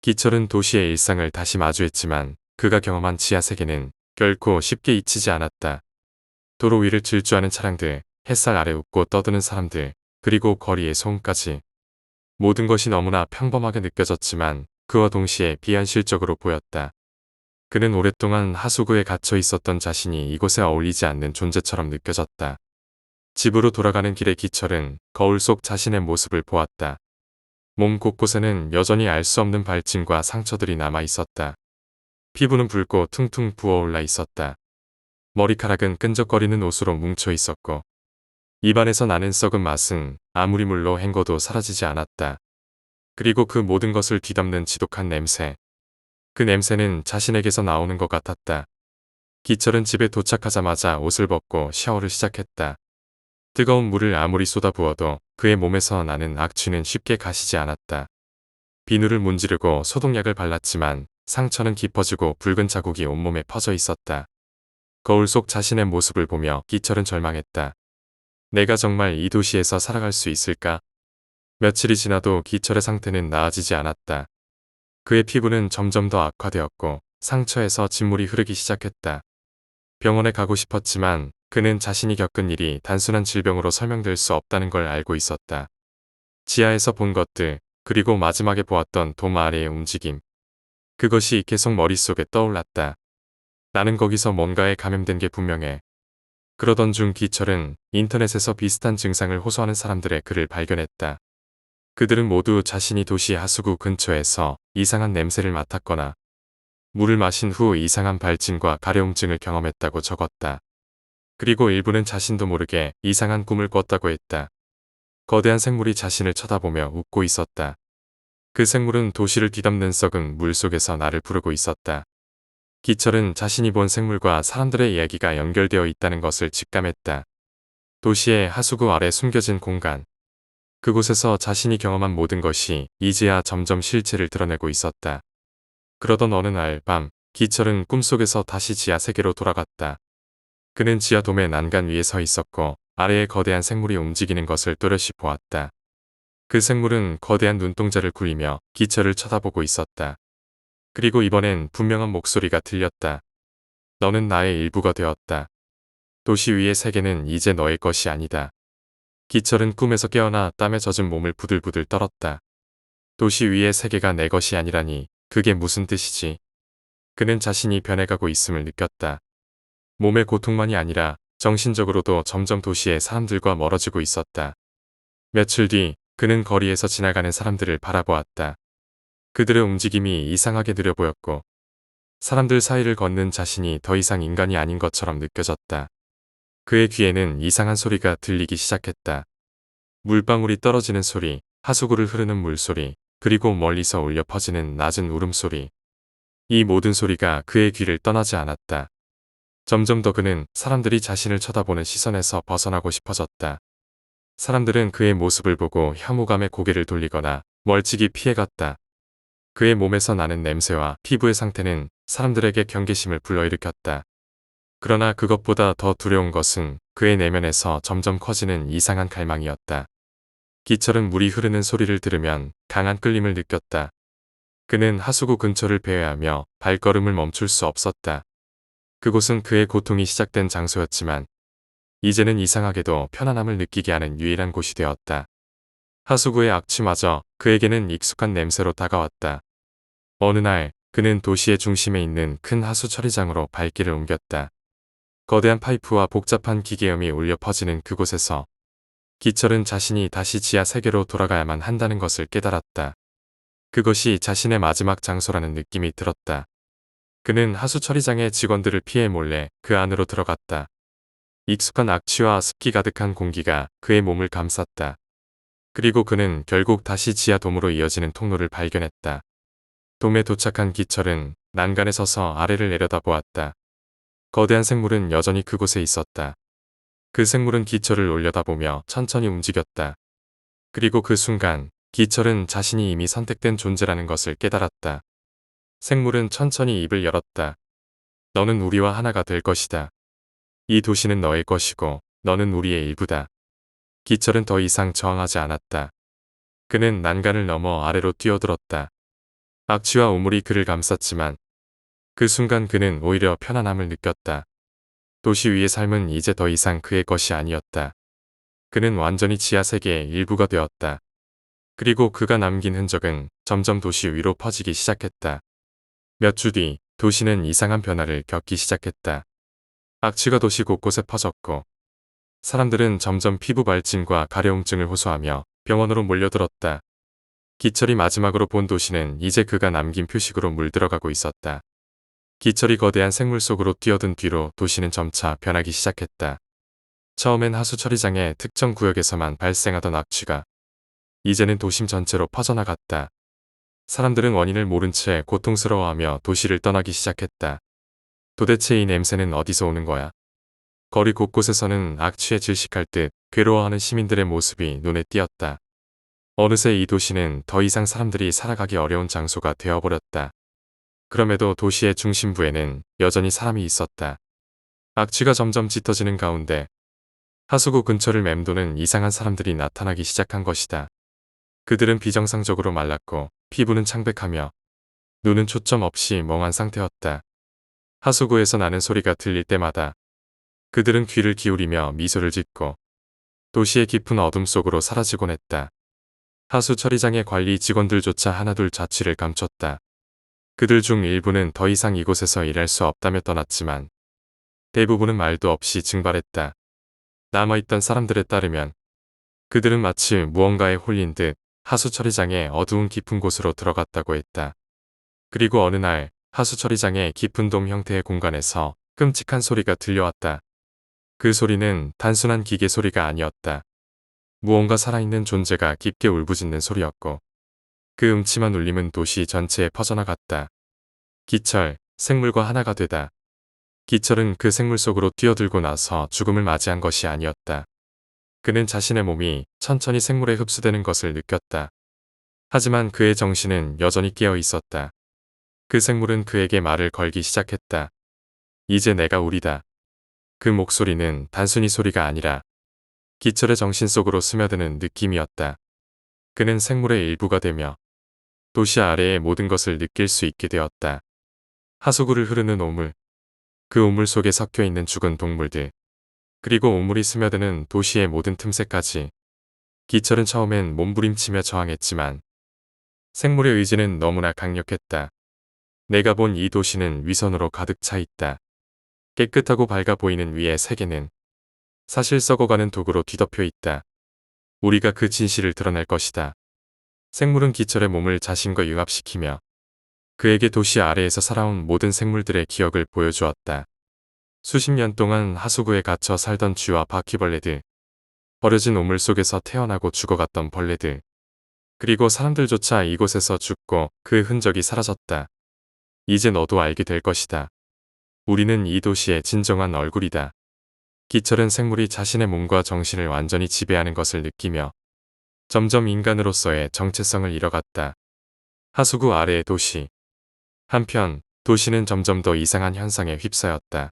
기철은 도시의 일상을 다시 마주했지만 그가 경험한 지하 세계는 결코 쉽게 잊히지 않았다. 도로 위를 질주하는 차량들, 햇살 아래 웃고 떠드는 사람들, 그리고 거리의 소음까지. 모든 것이 너무나 평범하게 느껴졌지만 그와 동시에 비현실적으로 보였다. 그는 오랫동안 하수구에 갇혀 있었던 자신이 이곳에 어울리지 않는 존재처럼 느껴졌다. 집으로 돌아가는 길에 기철은 거울 속 자신의 모습을 보았다. 몸 곳곳에는 여전히 알 수 없는 발진과 상처들이 남아 있었다. 피부는 붉고 퉁퉁 부어올라 있었다. 머리카락은 끈적거리는 옷으로 뭉쳐 있었고 입안에서 나는 썩은 맛은 아무리 물로 헹궈도 사라지지 않았다. 그리고 그 모든 것을 뒤덮는 지독한 냄새. 그 냄새는 자신에게서 나오는 것 같았다. 기철은 집에 도착하자마자 옷을 벗고 샤워를 시작했다. 뜨거운 물을 아무리 쏟아부어도 그의 몸에서 나는 악취는 쉽게 가시지 않았다. 비누를 문지르고 소독약을 발랐지만 상처는 깊어지고 붉은 자국이 온몸에 퍼져 있었다. 거울 속 자신의 모습을 보며 기철은 절망했다. 내가 정말 이 도시에서 살아갈 수 있을까? 며칠이 지나도 기철의 상태는 나아지지 않았다. 그의 피부는 점점 더 악화되었고 상처에서 진물이 흐르기 시작했다. 병원에 가고 싶었지만 그는 자신이 겪은 일이 단순한 질병으로 설명될 수 없다는 걸 알고 있었다. 지하에서 본 것들, 그리고 마지막에 보았던 돔 아래의 움직임. 그것이 계속 머릿속에 떠올랐다. 나는 거기서 뭔가에 감염된 게 분명해. 그러던 중 기철은 인터넷에서 비슷한 증상을 호소하는 사람들의 글을 발견했다. 그들은 모두 자신이 도시 하수구 근처에서 이상한 냄새를 맡았거나 물을 마신 후 이상한 발진과 가려움증을 경험했다고 적었다. 그리고 일부는 자신도 모르게 이상한 꿈을 꿨다고 했다. 거대한 생물이 자신을 쳐다보며 웃고 있었다. 그 생물은 도시를 뒤덮는 썩은 물 속에서 나를 부르고 있었다. 기철은 자신이 본 생물과 사람들의 이야기가 연결되어 있다는 것을 직감했다. 도시의 하수구 아래 숨겨진 공간. 그곳에서 자신이 경험한 모든 것이 이제야 점점 실체를 드러내고 있었다. 그러던 어느 날 밤, 기철은 꿈속에서 다시 지하 세계로 돌아갔다. 그는 지하 돔의 난간 위에 서 있었고 아래에 거대한 생물이 움직이는 것을 또렷이 보았다. 그 생물은 거대한 눈동자를 굴리며 기철을 쳐다보고 있었다. 그리고 이번엔 분명한 목소리가 들렸다. 너는 나의 일부가 되었다. 도시 위의 세계는 이제 너의 것이 아니다. 기철은 꿈에서 깨어나 땀에 젖은 몸을 부들부들 떨었다. 도시 위의 세계가 내 것이 아니라니 그게 무슨 뜻이지? 그는 자신이 변해가고 있음을 느꼈다. 몸의 고통만이 아니라 정신적으로도 점점 도시의 사람들과 멀어지고 있었다. 며칠 뒤 그는 거리에서 지나가는 사람들을 바라보았다. 그들의 움직임이 이상하게 느려 보였고 사람들 사이를 걷는 자신이 더 이상 인간이 아닌 것처럼 느껴졌다. 그의 귀에는 이상한 소리가 들리기 시작했다. 물방울이 떨어지는 소리, 하수구를 흐르는 물소리, 그리고 멀리서 울려 퍼지는 낮은 울음소리. 이 모든 소리가 그의 귀를 떠나지 않았다. 점점 더 그는 사람들이 자신을 쳐다보는 시선에서 벗어나고 싶어졌다. 사람들은 그의 모습을 보고 혐오감에 고개를 돌리거나 멀찍이 피해갔다. 그의 몸에서 나는 냄새와 피부의 상태는 사람들에게 경계심을 불러일으켰다. 그러나 그것보다 더 두려운 것은 그의 내면에서 점점 커지는 이상한 갈망이었다. 기철은 물이 흐르는 소리를 들으면 강한 끌림을 느꼈다. 그는 하수구 근처를 배회하며 발걸음을 멈출 수 없었다. 그곳은 그의 고통이 시작된 장소였지만 이제는 이상하게도 편안함을 느끼게 하는 유일한 곳이 되었다. 하수구의 악취마저 그에게는 익숙한 냄새로 다가왔다. 어느 날 그는 도시의 중심에 있는 큰 하수 처리장으로 발길을 옮겼다. 거대한 파이프와 복잡한 기계음이 울려 퍼지는 그곳에서 기철은 자신이 다시 지하 세계로 돌아가야만 한다는 것을 깨달았다. 그것이 자신의 마지막 장소라는 느낌이 들었다. 그는 하수 처리장의 직원들을 피해 몰래 그 안으로 들어갔다. 익숙한 악취와 습기 가득한 공기가 그의 몸을 감쌌다. 그리고 그는 결국 다시 지하 돔으로 이어지는 통로를 발견했다. 돔에 도착한 기철은 난간에 서서 아래를 내려다보았다. 거대한 생물은 여전히 그곳에 있었다. 그 생물은 기철을 올려다보며 천천히 움직였다. 그리고 그 순간 기철은 자신이 이미 선택된 존재라는 것을 깨달았다. 생물은 천천히 입을 열었다. 너는 우리와 하나가 될 것이다. 이 도시는 너의 것이고 너는 우리의 일부다. 기철은 더 이상 저항하지 않았다. 그는 난간을 넘어 아래로 뛰어들었다. 악취와 우물이 그를 감쌌지만 그 순간 그는 오히려 편안함을 느꼈다. 도시 위의 삶은 이제 더 이상 그의 것이 아니었다. 그는 완전히 지하 세계의 일부가 되었다. 그리고 그가 남긴 흔적은 점점 도시 위로 퍼지기 시작했다. 몇 주 뒤 도시는 이상한 변화를 겪기 시작했다. 악취가 도시 곳곳에 퍼졌고 사람들은 점점 피부 발진과 가려움증을 호소하며 병원으로 몰려들었다. 기철이 마지막으로 본 도시는 이제 그가 남긴 표식으로 물들어가고 있었다. 기철이 거대한 생물 속으로 뛰어든 뒤로 도시는 점차 변하기 시작했다. 처음엔 하수 처리장의 특정 구역에서만 발생하던 악취가 이제는 도심 전체로 퍼져나갔다. 사람들은 원인을 모른 채 고통스러워하며 도시를 떠나기 시작했다. 도대체 이 냄새는 어디서 오는 거야? 거리 곳곳에서는 악취에 질식할 듯 괴로워하는 시민들의 모습이 눈에 띄었다. 어느새 이 도시는 더 이상 사람들이 살아가기 어려운 장소가 되어버렸다. 그럼에도 도시의 중심부에는 여전히 사람이 있었다. 악취가 점점 짙어지는 가운데 하수구 근처를 맴도는 이상한 사람들이 나타나기 시작한 것이다. 그들은 비정상적으로 말랐고 피부는 창백하며 눈은 초점 없이 멍한 상태였다. 하수구에서 나는 소리가 들릴 때마다 그들은 귀를 기울이며 미소를 짓고 도시의 깊은 어둠 속으로 사라지곤 했다. 하수 처리장의 관리 직원들조차 하나둘 자취를 감췄다. 그들 중 일부는 더 이상 이곳에서 일할 수 없다며 떠났지만 대부분은 말도 없이 증발했다. 남아있던 사람들에 따르면 그들은 마치 무언가에 홀린 듯 하수 처리장의 어두운 깊은 곳으로 들어갔다고 했다. 그리고 어느 날 하수 처리장의 깊은 돔 형태의 공간에서 끔찍한 소리가 들려왔다. 그 소리는 단순한 기계 소리가 아니었다. 무언가 살아있는 존재가 깊게 울부짖는 소리였고 그 음침한 울림은 도시 전체에 퍼져나갔다. 기철, 생물과 하나가 되다. 기철은 그 생물 속으로 뛰어들고 나서 죽음을 맞이한 것이 아니었다. 그는 자신의 몸이 천천히 생물에 흡수되는 것을 느꼈다. 하지만 그의 정신은 여전히 깨어 있었다. 그 생물은 그에게 말을 걸기 시작했다. 이제 내가 우리다. 그 목소리는 단순히 소리가 아니라 기철의 정신 속으로 스며드는 느낌이었다. 그는 생물의 일부가 되며 도시 아래의 모든 것을 느낄 수 있게 되었다. 하수구를 흐르는 오물, 그 오물 속에 섞여 있는 죽은 동물들, 그리고 오물이 스며드는 도시의 모든 틈새까지. 기철은 처음엔 몸부림치며 저항했지만 생물의 의지는 너무나 강력했다. 내가 본 이 도시는 위선으로 가득 차 있다. 깨끗하고 밝아 보이는 위의 세계는 사실 썩어가는 독으로 뒤덮여 있다. 우리가 그 진실을 드러낼 것이다. 생물은 기철의 몸을 자신과 융합시키며 그에게 도시 아래에서 살아온 모든 생물들의 기억을 보여주었다. 수십 년 동안 하수구에 갇혀 살던 쥐와 바퀴벌레들, 버려진 오물 속에서 태어나고 죽어갔던 벌레들, 그리고 사람들조차 이곳에서 죽고 그 흔적이 사라졌다. 이제 너도 알게 될 것이다. 우리는 이 도시의 진정한 얼굴이다. 기철은 생물이 자신의 몸과 정신을 완전히 지배하는 것을 느끼며 점점 인간으로서의 정체성을 잃어갔다. 하수구 아래의 도시. 한편 도시는 점점 더 이상한 현상에 휩싸였다.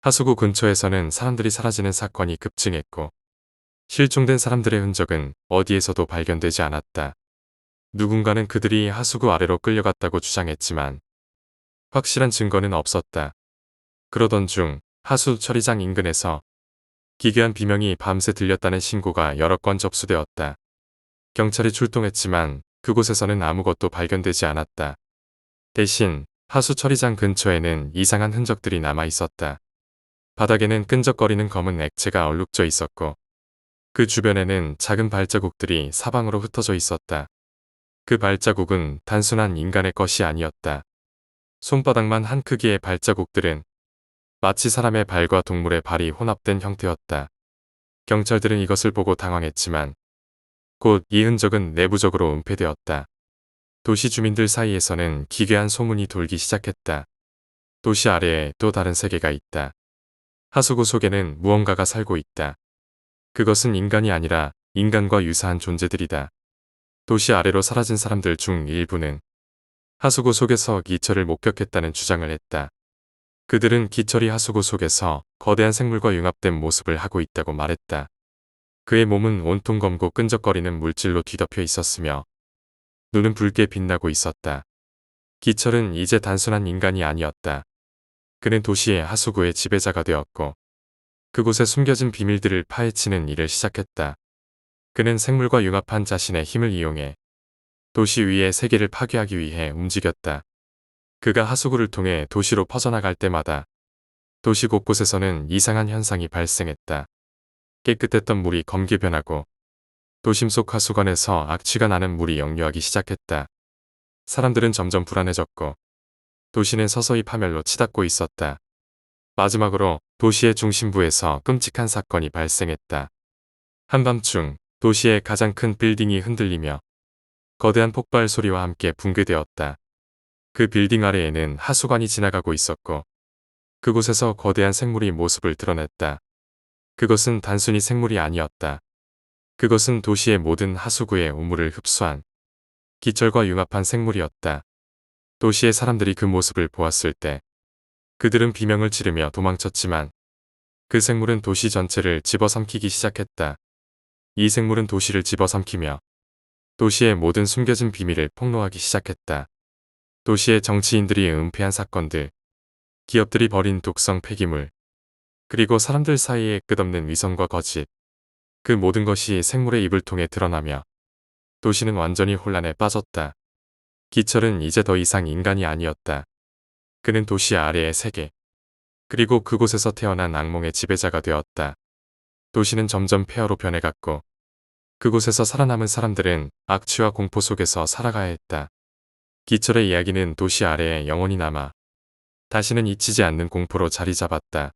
하수구 근처에서는 사람들이 사라지는 사건이 급증했고 실종된 사람들의 흔적은 어디에서도 발견되지 않았다. 누군가는 그들이 하수구 아래로 끌려갔다고 주장했지만 확실한 증거는 없었다. 그러던 중 하수 처리장 인근에서 기괴한 비명이 밤새 들렸다는 신고가 여러 건 접수되었다. 경찰이 출동했지만 그곳에서는 아무것도 발견되지 않았다. 대신 하수 처리장 근처에는 이상한 흔적들이 남아 있었다. 바닥에는 끈적거리는 검은 액체가 얼룩져 있었고 그 주변에는 작은 발자국들이 사방으로 흩어져 있었다. 그 발자국은 단순한 인간의 것이 아니었다. 손바닥만 한 크기의 발자국들은 마치 사람의 발과 동물의 발이 혼합된 형태였다. 경찰들은 이것을 보고 당황했지만 곧 이 흔적은 내부적으로 은폐되었다. 도시 주민들 사이에서는 기괴한 소문이 돌기 시작했다. 도시 아래에 또 다른 세계가 있다. 하수구 속에는 무언가가 살고 있다. 그것은 인간이 아니라 인간과 유사한 존재들이다. 도시 아래로 사라진 사람들 중 일부는 하수구 속에서 기철을 목격했다는 주장을 했다. 그들은 기철이 하수구 속에서 거대한 생물과 융합된 모습을 하고 있다고 말했다. 그의 몸은 온통 검고 끈적거리는 물질로 뒤덮여 있었으며 눈은 붉게 빛나고 있었다. 기철은 이제 단순한 인간이 아니었다. 그는 도시의 하수구의 지배자가 되었고 그곳에 숨겨진 비밀들을 파헤치는 일을 시작했다. 그는 생물과 융합한 자신의 힘을 이용해 도시 위의 세계를 파괴하기 위해 움직였다. 그가 하수구를 통해 도시로 퍼져나갈 때마다 도시 곳곳에서는 이상한 현상이 발생했다. 깨끗했던 물이 검게 변하고 도심 속 하수관에서 악취가 나는 물이 역류하기 시작했다. 사람들은 점점 불안해졌고 도시는 서서히 파멸로 치닫고 있었다. 마지막으로 도시의 중심부에서 끔찍한 사건이 발생했다. 한밤중 도시의 가장 큰 빌딩이 흔들리며 거대한 폭발 소리와 함께 붕괴되었다. 그 빌딩 아래에는 하수관이 지나가고 있었고 그곳에서 거대한 생물이 모습을 드러냈다. 그것은 단순히 생물이 아니었다. 그것은 도시의 모든 하수구의 우물을 흡수한 기철과 융합한 생물이었다. 도시의 사람들이 그 모습을 보았을 때 그들은 비명을 지르며 도망쳤지만 그 생물은 도시 전체를 집어삼키기 시작했다. 이 생물은 도시를 집어삼키며 도시의 모든 숨겨진 비밀을 폭로하기 시작했다. 도시의 정치인들이 은폐한 사건들, 기업들이 버린 독성 폐기물, 그리고 사람들 사이의 끝없는 위선과 거짓. 그 모든 것이 생물의 입을 통해 드러나며 도시는 완전히 혼란에 빠졌다. 기철은 이제 더 이상 인간이 아니었다. 그는 도시 아래의 세계, 그리고 그곳에서 태어난 악몽의 지배자가 되었다. 도시는 점점 폐허로 변해갔고 그곳에서 살아남은 사람들은 악취와 공포 속에서 살아가야 했다. 기철의 이야기는 도시 아래에 영원히 남아 다시는 잊히지 않는 공포로 자리 잡았다.